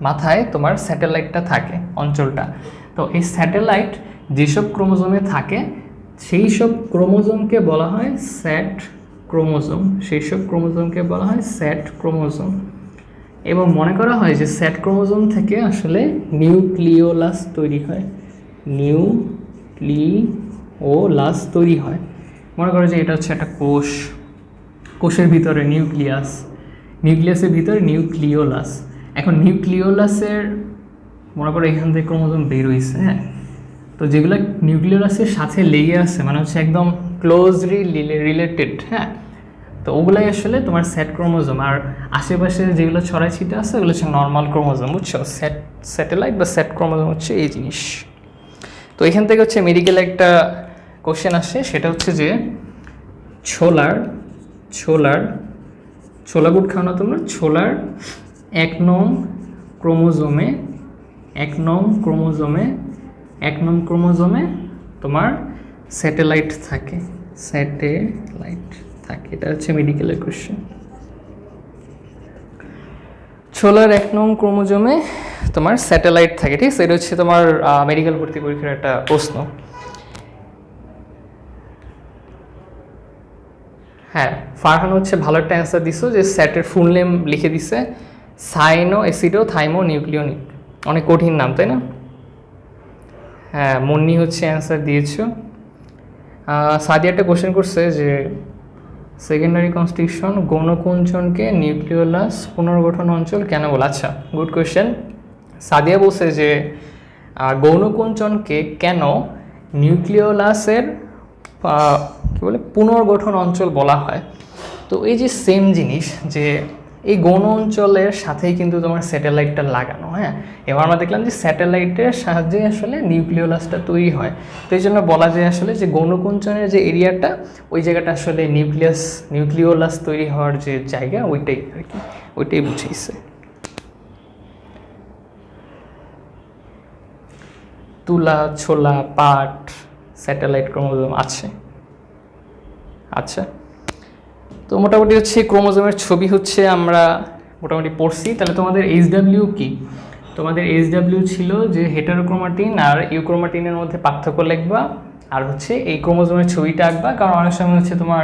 মাথায় তোমার স্যাটেলাইটটা থাকে, অঞ্চলটা। তো এই স্যাটেলাইট যেসব ক্রোমোজোমে থাকে সেই সব ক্রোমোজোমকে বলা হয় স্যাট ক্রোমোজোম। এবং মনে করা হয় যে স্যাট ক্রোমোজোম থেকে আসলে নিউক্লিওলাস তৈরি হয়। মনে করো যে এটা হচ্ছে একটা কোষের ভিতরে নিউক্লিয়াসের ভিতরে নিউক্লিওলাস। এখন নিউক্লিওলাসের মনে করো এখান থেকে ক্রোমোজোম বের হয়েছে, হ্যাঁ, তো যেগুলো নিউক্লিওলাসের সাথে লেগে আছে, মানে হচ্ছে একদম ক্লোজলি রিলেটেড, হ্যাঁ, তো ওগুলাই আসলে তোমার স্যাট ক্রোমোজোম। আর আশেপাশে যেগুলো ছড়াই ছিটে আছে ওগুলো হচ্ছে নর্মাল ক্রোমোজোম, বুঝছো? স্যাটেলাইট বা স্যাট ক্রোমোজোম হচ্ছে এই জিনিস। তো এখান থেকে হচ্ছে মেডিকেল একটা কোশ্চেন আসে, সেটা হচ্ছে যে ছোলা বুট খাও না তোমরা? ছোলার এক নং ক্রোমোজোমে তোমার স্যাটেলাইট থাকে। এটা হচ্ছে মেডিকেলের কোশ্চেন। ছোলার 1 নং ক্রোমোজোমে তোমার স্যাটেলাইট থাকে, ঠিক আছে? এটা হচ্ছে তোমার মেডিকেল ভর্তি পরীক্ষার একটা প্রশ্ন। হ্যাঁ, ফারহান হচ্ছে ভালো একটা অ্যান্সার দিছো, যে স্যাটের ফুল নেম লিখে দিছে সাইনো অ্যাসিডো থাইমো নিউক্লিওনিক। অনেক কঠিন নাম, তাই না? হ্যাঁ, মুন্নি হচ্ছে অ্যান্সার দিয়েছো। সাদিয়া একটা কোশ্চেন করছে যে সেকেন্ডারি কনস্ট্রিকশন গৌণকুঞ্চনকে নিউক্লিওলাস পুনর্গঠন অঞ্চল কেন বলে? আচ্ছা, গুড কোয়েশ্চেন। সাদিয়া বলছে যে গৌণকুঞ্চনকে কেন নিউক্লিওলাসের কী বলে পুনর্গঠন অঞ্চল বলা হয়। তো এই যে সেম জিনিস, যে এই গৌণ অঞ্চলের সাথেই কিন্তু তোমার স্যাটেলাইটটা লাগানো, হ্যাঁ, এবার আমরা দেখলাম যে স্যাটেলাইটের সাহায্যে আসলে নিউক্লিওলাসটা তৈরি হয়। তো এই জন্য বলা যায় আসলে যে গৌণকুঞ্চনের যে এরিয়াটা, ওই জায়গাটা আসলে নিউক্লিওলাস তৈরি হওয়ার যে জায়গা, ওইটাই আর কি, ওইটাই বুঝিয়েছে। তুলা, ছোলা, পাট, স্যাটেলাইট ক্রোমোজোম আছে। আচ্ছা, তো মোটামুটি হচ্ছে ক্রোমোজোমের ছবি হচ্ছে আমরা মোটামুটি পড়ছি। তাহলে তোমাদের HW কি? তোমাদের SW ছিল যে হেটারোক্রোমাটিন আর ইউক্রোমাটিনের মধ্যে পার্থক্য লিখবা, আর হচ্ছে এই ক্রোমোজোমের ছবিটা আঁকবা, কারণ অনেক সময় হচ্ছে তোমার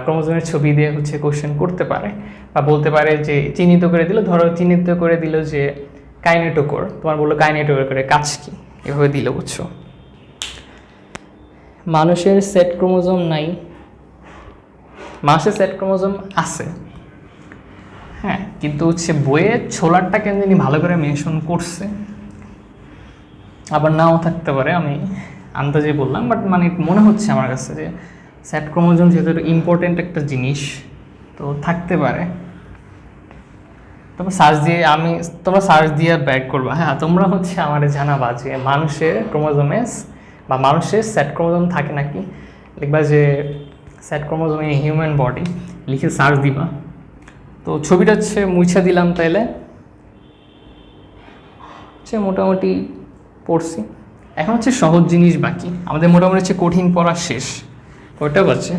ক্রোমোজোমের ছবি দিয়ে হচ্ছে কোশ্চেন করতে পারে বা বলতে পারে যে চিহ্নিত করে দিল, ধরো চিহ্নিত করে দিল যে কাইনেটোকোর, তোমার বললো কাইনেটোকোরের কাজ কি, এভাবে দিল, বুঝছো। মানুষের সেট ক্রোমোজোম নাই, মানুষের সেট ক্রোমোজোম আছে, হ্যাঁ, কিন্তু হচ্ছে বইয়ে ছোলারটা কেন জানি ভালো করে মেনশন করছে, আবার নাও থাকতে পারে, আমি আন্দাজে বললাম, বাট মানে মনে হচ্ছে আমার কাছে যে সেট ক্রোমোজোম যেহেতু ইম্পর্টেন্ট একটা জিনিস, তো থাকতে পারে। তোমরা সার্চ দিয়ে ব্যাক করবা, হ্যাঁ, তোমরা হচ্ছে আমার জানাবা যে মানুষের ক্রোমোজোমে বা মানুষের সেট ক্রোমোজোম থাকে নাকি, লিখবা যে set chromosome in human body, লিখে সার্চ দিবা। তো ছবিটা হচ্ছে মুছা দিলাম, তাইলে হচ্ছে মোটামুটি পড়ছি। এখন হচ্ছে সহজ জিনিস বাকি, আমাদের মোটামুটি হচ্ছে কঠিন পড়া শেষ। ওইটা বাচ্চা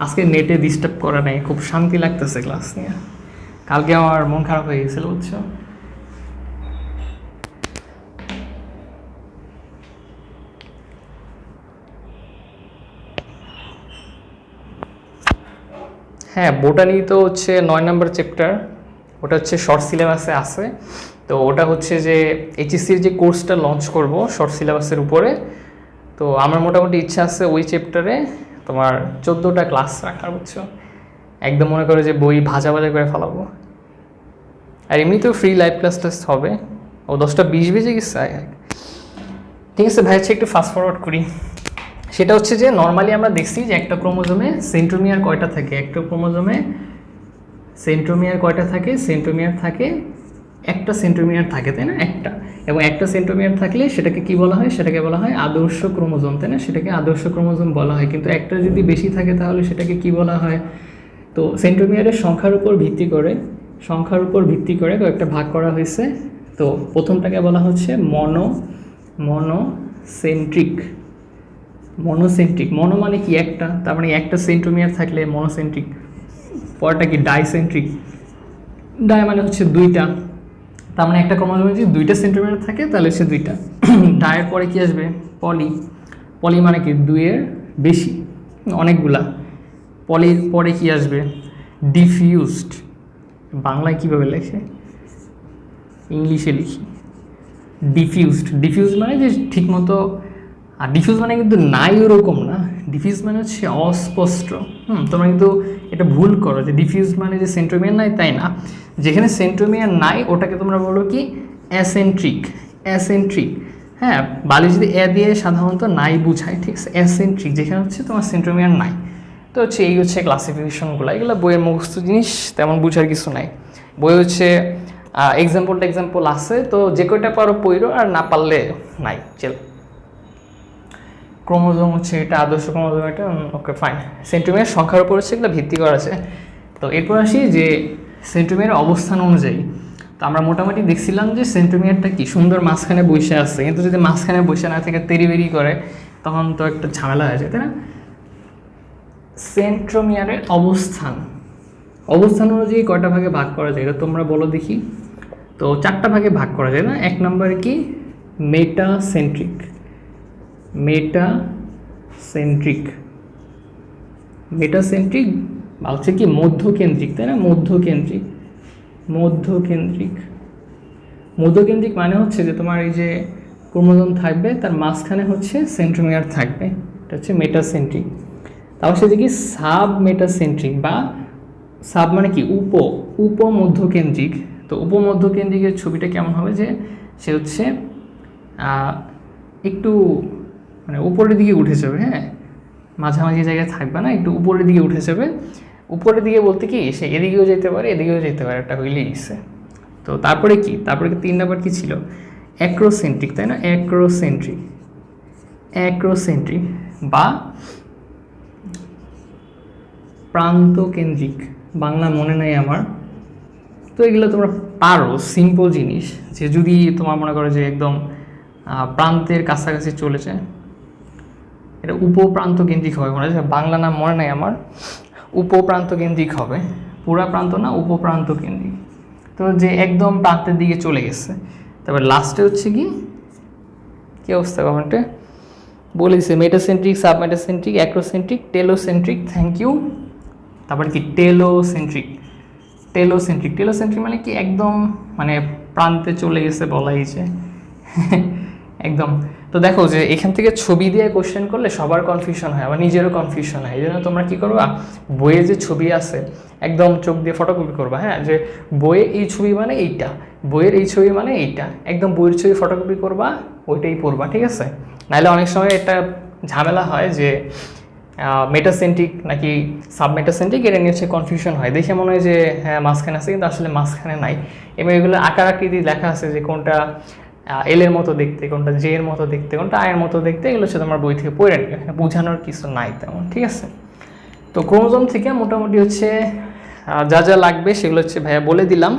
আজকে নেটে ডিস্টার্ব করা নেই, খুব শান্তি লাগতেছে ক্লাস নিয়ে। কালকে আমার মন খারাপ হয়ে গেছিল, বুঝছো। হ্যাঁ, বোটানি তো হচ্ছে 9 নম্বর চ্যাপ্টার, ওটা হচ্ছে শর্ট সিলেবাসে আছে। তো ওটা হচ্ছে যে এইচএসসির যে কোর্সটা লঞ্চ করব শর্ট সিলেবাসের উপরে, তো আমার মোটামুটি ইচ্ছা আছে ওই চ্যাপ্টারে তোমার 14টা ক্লাস রাখার, বুঝছো। একদম মনে করো যে বই ভাজা ভাজা করে ফেলাবো। আর এমনিতেও ফ্রি লাইভ ক্লাস টেস্ট হবে। ও 10:20 বেজে গেছে, ঠিক আছে ভাই, হচ্ছে একটু ফাস্ট ফরওয়ার্ড করি। সেটা হচ্ছে যে নর্মালি আমরা দেখছি যে একটা ক্রোমোজোমে সেন্ট্রোমিয়ার কয়টা থাকে, একটা ক্রোমোজোমে সেন্ট্রোমিয়ার কয়টা থাকে, সেন্ট্রোমিয়ার থাকে একটা, সেন্ট্রোমিয়ার থাকে, তাই না, একটা। এবং একটা সেন্ট্রোমিয়ার থাকলে সেটাকে কি বলা হয়, সেটাকে বলা হয় আদর্শ ক্রোমোজোম, তাই না, সেটাকে আদর্শ ক্রোমোজোম বলা হয়। কিন্তু একটা যদি বেশি থাকে তাহলে সেটাকে কি বলা হয়। তো সেন্ট্রোমিয়ারের সংখ্যার উপর ভিত্তি করে কয়েকটা ভাগ করা হয়েছে। তো প্রথমটাকে বলা হচ্ছে মনোসেন্ট্রিক। মনো মানে কি একটা, তার মানে একটা সেন্ট্রোমিয়ার থাকলে মনোসেন্ট্রিক। পরটা কি ডাইসেন্ট্রিক, ডাই মানে হচ্ছে দুইটা, তার মানে একটা ক্রোমোজোমে যদি 2টা সেন্ট্রোমিয়ার থাকে তাহলে সে 2টা। ডায়ের পরে কি আসবে, পলি মানে কি 2-এর বেশি, অনেকগুলা। পলির পরে কি আসবে, ডিফিউজড। বাংলায় কীভাবে লেখে, ইংলিশে লিখি ডিফিউজ মানে যে ঠিকমতো, আর ডিফিউজ মানে কিন্তু নাই ওরকম না, ডিফিউজ মানে হচ্ছে অস্পষ্ট। তোমরা কিন্তু এটা ভুল করো যে ডিফিউজ মানে যে সেন্ট্রোমিয়ার নাই, তাই না। যেখানে সেন্ট্রোমিয়ার নাই ওটাকে তোমরা বলো কি অ্যাসেন্ট্রিক। হ্যাঁ, বায়োলজিতে দিয়ে সাধারণত নাই বুঝায়, ঠিক আছে। অ্যাসেন্ট্রিক যেখানে হচ্ছে তোমার সেন্ট্রোমিয়ার নাই। তো হচ্ছে এই হচ্ছে ক্লাসিফিকেশনগুলো, এগুলো বইয়ের মুখস্থ জিনিস, তেমন বুঝার কিছু নাই। বই হচ্ছে এক্সাম্পল আছে, তো যে কয়টা পারো পড়ো, আর না পারলে নাই, চল। ক্রোমোজোম হচ্ছে এটা আদর্শ ক্রোমোজোম, এটা ওকে ফাইন। সেন্ট্রোমিয়ার সংখ্যার উপর হচ্ছে এগুলো ভিত্তি করা আছে। তো এরপর আসি যে সেন্ট্রোমিয়ার অবস্থান অনুযায়ী। তো আমরা মোটামুটি দেখছিলাম যে সেন্ট্রোমিয়ারটা কি সুন্দর মাঝখানে বসে আছে, কিন্তু যদি মাঝখানে বসে না থেকে তেড়িবেড়ি করে তখন তো একটা ঝামেলা হয়ে যায়, তাই না। সেন্ট্রোমিয়ারের অবস্থান অনুযায়ী কয়টা ভাগে ভাগ করা যায়, এটা তোমরা বলো দেখি। তো 4টা ভাগে ভাগ করা যায় না। 1 নম্বরে কি, মেটাসেন্ট্রিক বা হচ্ছে কি মধ্যকেন্দ্রিক, তাই না। মধ্যকেন্দ্রিক মানে হচ্ছে যে তোমার এই যে ক্রোমোজোম থাকবে তার মাঝখানে হচ্ছে সেন্ট্রোমিয়ার থাকবে, এটা হচ্ছে মেটাসেন্ট্রিক। তারপর সেটা কি সাব মেটাসেন্ট্রিক, বা সাব মানে কি উপমধ্যকেন্দ্রিক। তো উপমধ্যকেন্দ্রিকের ছবিটা কেমন হবে, যে সে হচ্ছে একটু মানে উপরের দিকে উঠে যাবে, হ্যাঁ, মাঝামাঝি জায়গায় থাকবে না, একটু উপরের দিকে উঠে যাবে। উপরের দিকে বলতে কি সে এদিকেও যেতে পারে এদিকেও যেতে পারে, একটা হইলেই গেছে। তো তারপরে 3 নাম্বার কি ছিল, অ্যাক্রোসেন্ট্রিক, তাই না। অ্যাক্রোসেন্ট্রিক বা প্রান্তকেন্দ্রিক, বাংলা মনে নাই আমার। তো এগুলো তোমরা পারো, সিম্পল জিনিস, যে যদি তোমার মনে করো যে একদম প্রান্তের কাছাকাছি চলে যায়, এটা উপপ্রান্তকেন্দ্রিক হবে, মনে হয় বাংলা নাম মনে নাই আমার, উপপ্রান্তকেন্দ্রিক হবে। পুরা প্রান্ত না, উপপ্রান্ত কেন্দ্রিক। তো যে একদম প্রান্তের দিকে চলে গেছে। তারপর লাস্টে হচ্ছে কি অবস্থা কমেন্টে বলে দিছে, metacentric, submetacentric, acrocentric, telocentric, thank you. তারপর কি টেলোসেন্ট্রিক, টেলোসেন্ট্রিক, টেলোসেন্ট্রিক মানে কি একদম মানে প্রান্তে চলে গেছে বলাই যায় একদম। তো দেখো যে এখান থেকে ছবি দিয়ে কোশ্চেন করলে সবার কনফিউশন হয়, আবার নিজেরও কনফিউশন হয়। এই জন্য তোমরা কী করবা, বইয়ে যে ছবি আছে একদম চোখ দিয়ে ফটোকপি করবা, হ্যাঁ, যে বইয়ে এই ছবি মানে এইটা, বইয়ের এই ছবি মানে এইটা, একদম বইয়ের ছবি ফটোকপি করবা, ওইটাই পড়বা, ঠিক আছে? নাহলে অনেক সময় একটা ঝামেলা হয় যে মেটাসেন্ট্রিক নাকি সাবমেটাসেন্ট্রিক, এটা নিয়ে হচ্ছে কনফিউশন হয়, দেখে মনে হয় যে হ্যাঁ মাঝখানে আছে, কিন্তু আসলে মাঝখানে নাই। এবং এগুলো আকার আকৃতি লেখা আছে যে কোনটা এল এর মতো দেখতে, কোনটা জে এর মতো দেখতে, কোনটা আয়ের মতো দেখতে, এগুলো হচ্ছে তোমার বই থেকে পড়ে নিবে, বোঝানোর কিছু নাই তেমন, ঠিক আছে? তো ক্রোমোজোম থেকে মোটামুটি হচ্ছে যা যা লাগবে সেগুলো হচ্ছে ভাইয়া বলে দিলাম।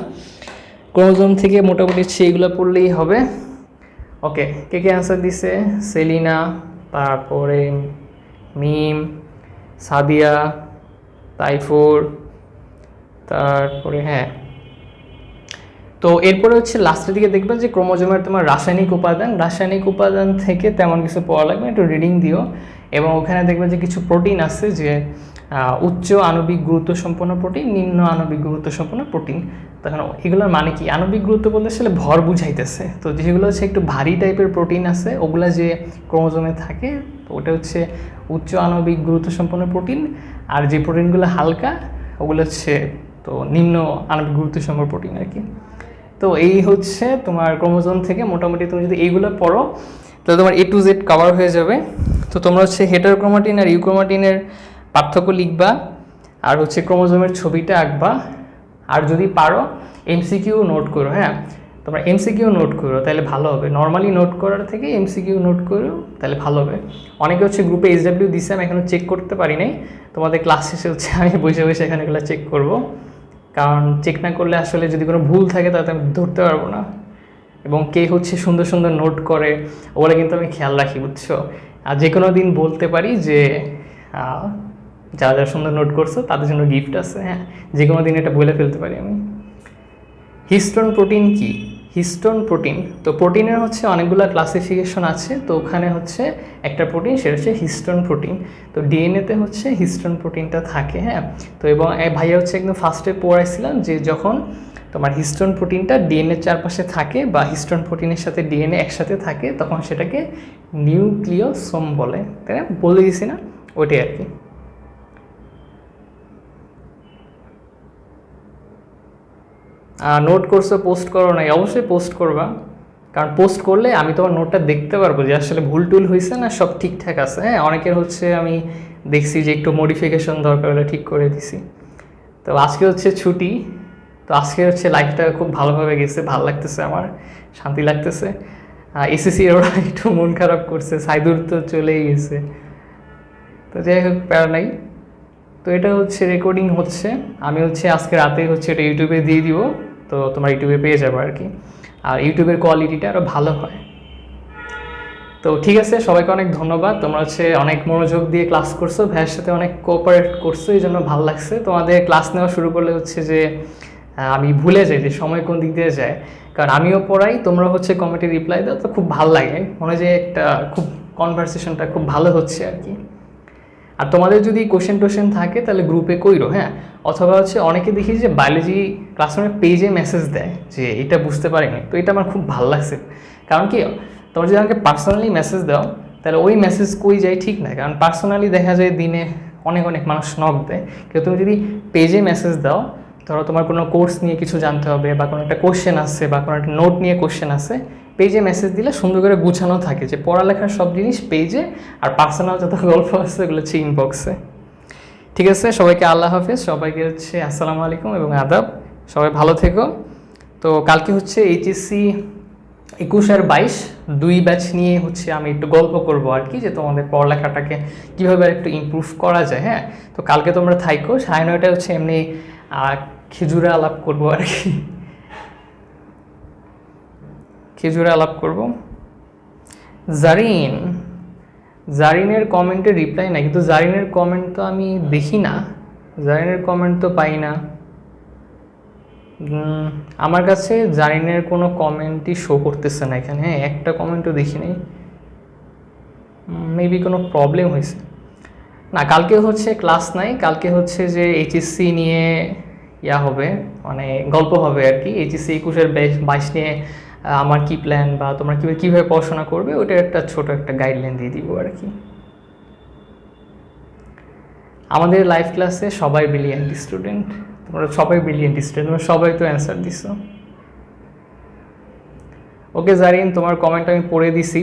ক্রোমোজোম থেকে মোটামুটি হচ্ছে এগুলো পড়লেই হবে। ওকে, কে কে অ্যান্সার দিছে? সেলিনা, তারপরে মিম, সাদিয়া, তাইফুর, তারপরে হ্যাঁ। তো এরপরে হচ্ছে লাস্টের দিকে দেখবেন যে ক্রোমোজোমের তোমার রাসায়নিক উপাদান থেকে তেমন কিছু পড়া লাগবে, একটু রিডিং দিও। এবং ওখানে দেখবে যে কিছু প্রোটিন আছে, যে উচ্চ আণবিক গুরুত্ব সম্পন্ন প্রোটিন, নিম্ন আণবিক গুরুত্ব সম্পন্ন প্রোটিন। তখন এগুলোর মানে কি? আণবিক গুরুত্ব বলতে আসলে ভর বুঝাইতেছে। তো যেগুলো হচ্ছে একটু ভারী টাইপের প্রোটিন আছে, ওগুলা যে ক্রোমোজোমে থাকে, তো ওটা হচ্ছে উচ্চ আণবিক গুরুত্ব সম্পন্ন প্রোটিন। আর যে প্রোটিনগুলো হালকা, ওগুলো হচ্ছে তো নিম্ন আণবিক গুরুত্ব সম্পন্ন প্রোটিন আর কি। তো এই হচ্ছে তোমার ক্রোমোজোম থেকে মোটামুটি তুমি যদি এইগুলো পড়ো তাহলে তোমার A to Z কভার হয়ে যাবে। তো তোমরা হচ্ছে হেটারোক্রোমাটিন আর ইউক্রোমাটিনের পার্থক্য লিখবা, আর হচ্ছে ক্রোমোজোমের ছবিটা আঁকবা। আর যদি পারো MCQ নোট করো, হ্যাঁ, তোমরা MCQ নোট করো তাহলে ভালো হবে। নর্মালি নোট করার থেকে MCQ নোট করো তাহলে ভালো হবে। অনেকে হচ্ছে গ্রুপে SW দিছে, আমি এখনও চেক করতে পারি নাই। তোমাদের ক্লাস শেষে হচ্ছে আমি বসে বসে এখানে এগুলো চেক করবো, কারণ চেক না করলে আসলে যদি কোনো ভুল থাকে তাহলে আমি ধরতে পারবো না। এবং কে হচ্ছে সুন্দর সুন্দর নোট করে ওগুলো কিন্তু আমি খেয়াল রাখি, বুঝছো? আর যে কোনো দিন বলতে পারি যে যারা যারা সুন্দর নোট করছো তাদের জন্য গিফট আছে, হ্যাঁ, যে কোনো দিন এটা বলে ফেলতে পারি আমি। হিস্টোন প্রোটিন কি? হিস্টোন প্রোটিন, তো প্রোটিনের হচ্ছে অনেকগুলো ক্লাসিফিকেশন আছে। তো ওখানে হচ্ছে একটা প্রোটিন, সেটা হচ্ছে হিস্টোন প্রোটিন। তো ডিএনএতে হচ্ছে হিস্টোন প্রোটিনটা থাকে, হ্যাঁ। তো এবং ভাইয়া হচ্ছে একদম ফার্স্টে পড়াইছিলাম যে যখন তোমার হিস্টোন প্রোটিনটা ডিএনএর চারপাশে থাকে বা হিস্টোন প্রোটিনের সাথে ডিএনএ একসাথে থাকে, তখন সেটাকে নিউক্লিওসোম বলে, তাই না? বলে দিছি না, ওইটাই আর কি। নোট করছো, পোস্ট করো নাই? অবশ্যই পোস্ট করবা, কারণ পোস্ট করলে আমি তোমার নোটটা দেখতে পারবো যে আসলে ভুল টুল হয়েছে না, সব ঠিকঠাক আছে। হ্যাঁ, অনেকের হচ্ছে আমি দেখছি যে একটু মডিফিকেশন দরকার হলে ঠিক করে দিছি। তো আজকে হচ্ছে ছুটি, তো আজকে হচ্ছে লাইফটা খুব ভালোভাবে গেছে, ভালো লাগতেছে, আমার শান্তি লাগতেছে। এসএসসি ওরা একটু মন খারাপ করছে, সাইদুর তো চলেই গেছে। তো যাই হোক, প্যারা নাই। তো এটা হচ্ছে রেকর্ডিং হচ্ছে, আমি হচ্ছে আজকে রাতে হচ্ছে এটা ইউটিউবে দিয়ে দিব, তো তোমার ইউটিউবে পেয়ে যাবে আর কি। আর ইউটিউবের কোয়ালিটিটা আরও ভালো হয়। তো ঠিক আছে, সবাইকে অনেক ধন্যবাদ। তোমরা হচ্ছে অনেক মনোযোগ দিয়ে ক্লাস করছো, ভাইয়ের সাথে অনেক কোঅপারেট করছো, এই জন্য ভালো লাগছে। তোমাদের ক্লাস নেওয়া শুরু করলে হচ্ছে যে আমি ভুলে যাই যে সময় কোন দিক দিয়ে যায়, কারণ আমিও পড়াই, তোমরা হচ্ছে কমেন্টে রিপ্লাই দাও, তো খুব ভালো লাগে, মনে হয় যে একটা খুব কনভারসেশনটা খুব ভালো হচ্ছে আর কি। আর তোমাদের যদি কোশ্চেন থাকে তাহলে গ্রুপে কইরো, হ্যাঁ। অথবা হচ্ছে অনেকে দেখি যে বায়োলজি ক্লাসরুমের পেজে মেসেজ দেয় যে এটা বুঝতে পারিনি, তো এটা আমার খুব ভালো লাগছে। কারণ কি, তোমরা যদি আমাকে পার্সোনালি মেসেজ দাও তাহলে ওই মেসেজ কই যায় ঠিক না, কারণ পার্সোনালি দেখা যায় দিনে অনেক অনেক মানুষ নক দেয়। কিন্তু তুমি যদি পেজে মেসেজ দাও, ধরো তোমার কোনো কোর্স নিয়ে কিছু জানতে হবে বা কোনো একটা কোশ্চেন আসছে বা কোনো একটা নোট নিয়ে কোশ্চেন আসে, পেজে মেসেজ দিলে সুন্দর করে গুছানো থাকে যে পড়ালেখার সব জিনিস পেজে, আর পার্সোনাল যত গল্প আছে এগুলো হচ্ছে ইনবক্সে। ঠিক আছে, সবাইকে আল্লাহ হাফেজ, সবাইকে হচ্ছে আসসালামু আলাইকুম এবং আদাব, সবাই ভালো থেকো। তো কালকে হচ্ছে এইচএসসি 21 আর 22 দুই ব্যাচ নিয়ে হচ্ছে আমি একটু গল্প করবো আর কি, যে তোমাদের পড়ালেখাটাকে কীভাবে একটু ইমপ্রুভ করা যায়, হ্যাঁ। তো কালকে তোমরা থাইকো, 9:30 হচ্ছে এমনি খেজুরে আলাপ করবো আর কি, খেজুরে আলাপ করব। জারিনের কমেন্টে রিপ্লাই নাই, কিন্তু জারিনের কমেন্ট তো আমি দেখি না, জারিনের কমেন্ট তো পাই না। আমার কাছে জারিনের কোনো কমেন্টই শো করতেছে না এখানে, হ্যাঁ একটা কমেন্টও দেখি নাই, মেবি কোনো প্রবলেম হয়েছে। না, কালকে হচ্ছে ক্লাস নাই, কালকে হচ্ছে যে এইচএসসি নিয়ে হবে, মানে গল্প হবে আর কি। এইচএসসি 21-22 নিয়ে আমার কি প্ল্যান বা তোমরা কীভাবে পড়াশোনা করবে ওটার একটা ছোট একটা গাইডলাইন দিয়ে দিব আর কি। আমাদের লাইভ ক্লাসে সবাই ব্রিলিয়ান্ট স্টুডেন্ট, তোমরা সবাই ব্রিলিয়ান্ট স্টুডেন্ট, তোমরা সবাই তো অ্যান্সার দিছো। ওকে জারিন, তোমার কমেন্ট আমি পড়ে দিছি,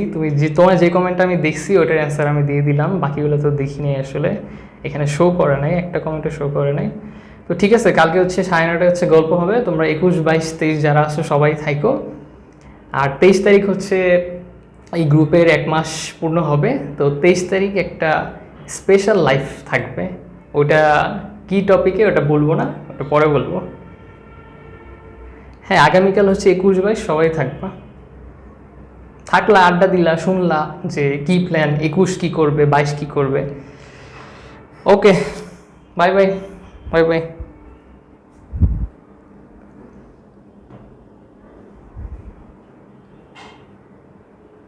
তোমার যে কমেন্টটা আমি দেখছি ওটার অ্যান্সার আমি দিয়ে দিলাম, বাকিগুলো তো দেখিনি আসলে, এখানে শো করে নাই, একটা কমেন্টও শো করে নাই। তো ঠিক আছে, কালকে হচ্ছে 9:30 হচ্ছে গল্প হবে, তোমরা 21, 22, 23 যারা আছো সবাই থাইকো। আর 23 তারিখ হচ্ছে এই গ্রুপের 1 মাস পূর্ণ হবে, তো 23 তারিখ একটা স্পেশাল লাইফ থাকবে, ওটা কি টপিকে ওটা বলবো না, ওটা পরে বলবো। হ্যাঁ, আগামীকাল হচ্ছে 21, 22 সবাই থাকবা, থাকলা আড্ডা দিলা, শুনলা যে কি প্ল্যান, 21 কি করবে, 22 কি করবে। ওকে, বাই বাই, বাই বাই।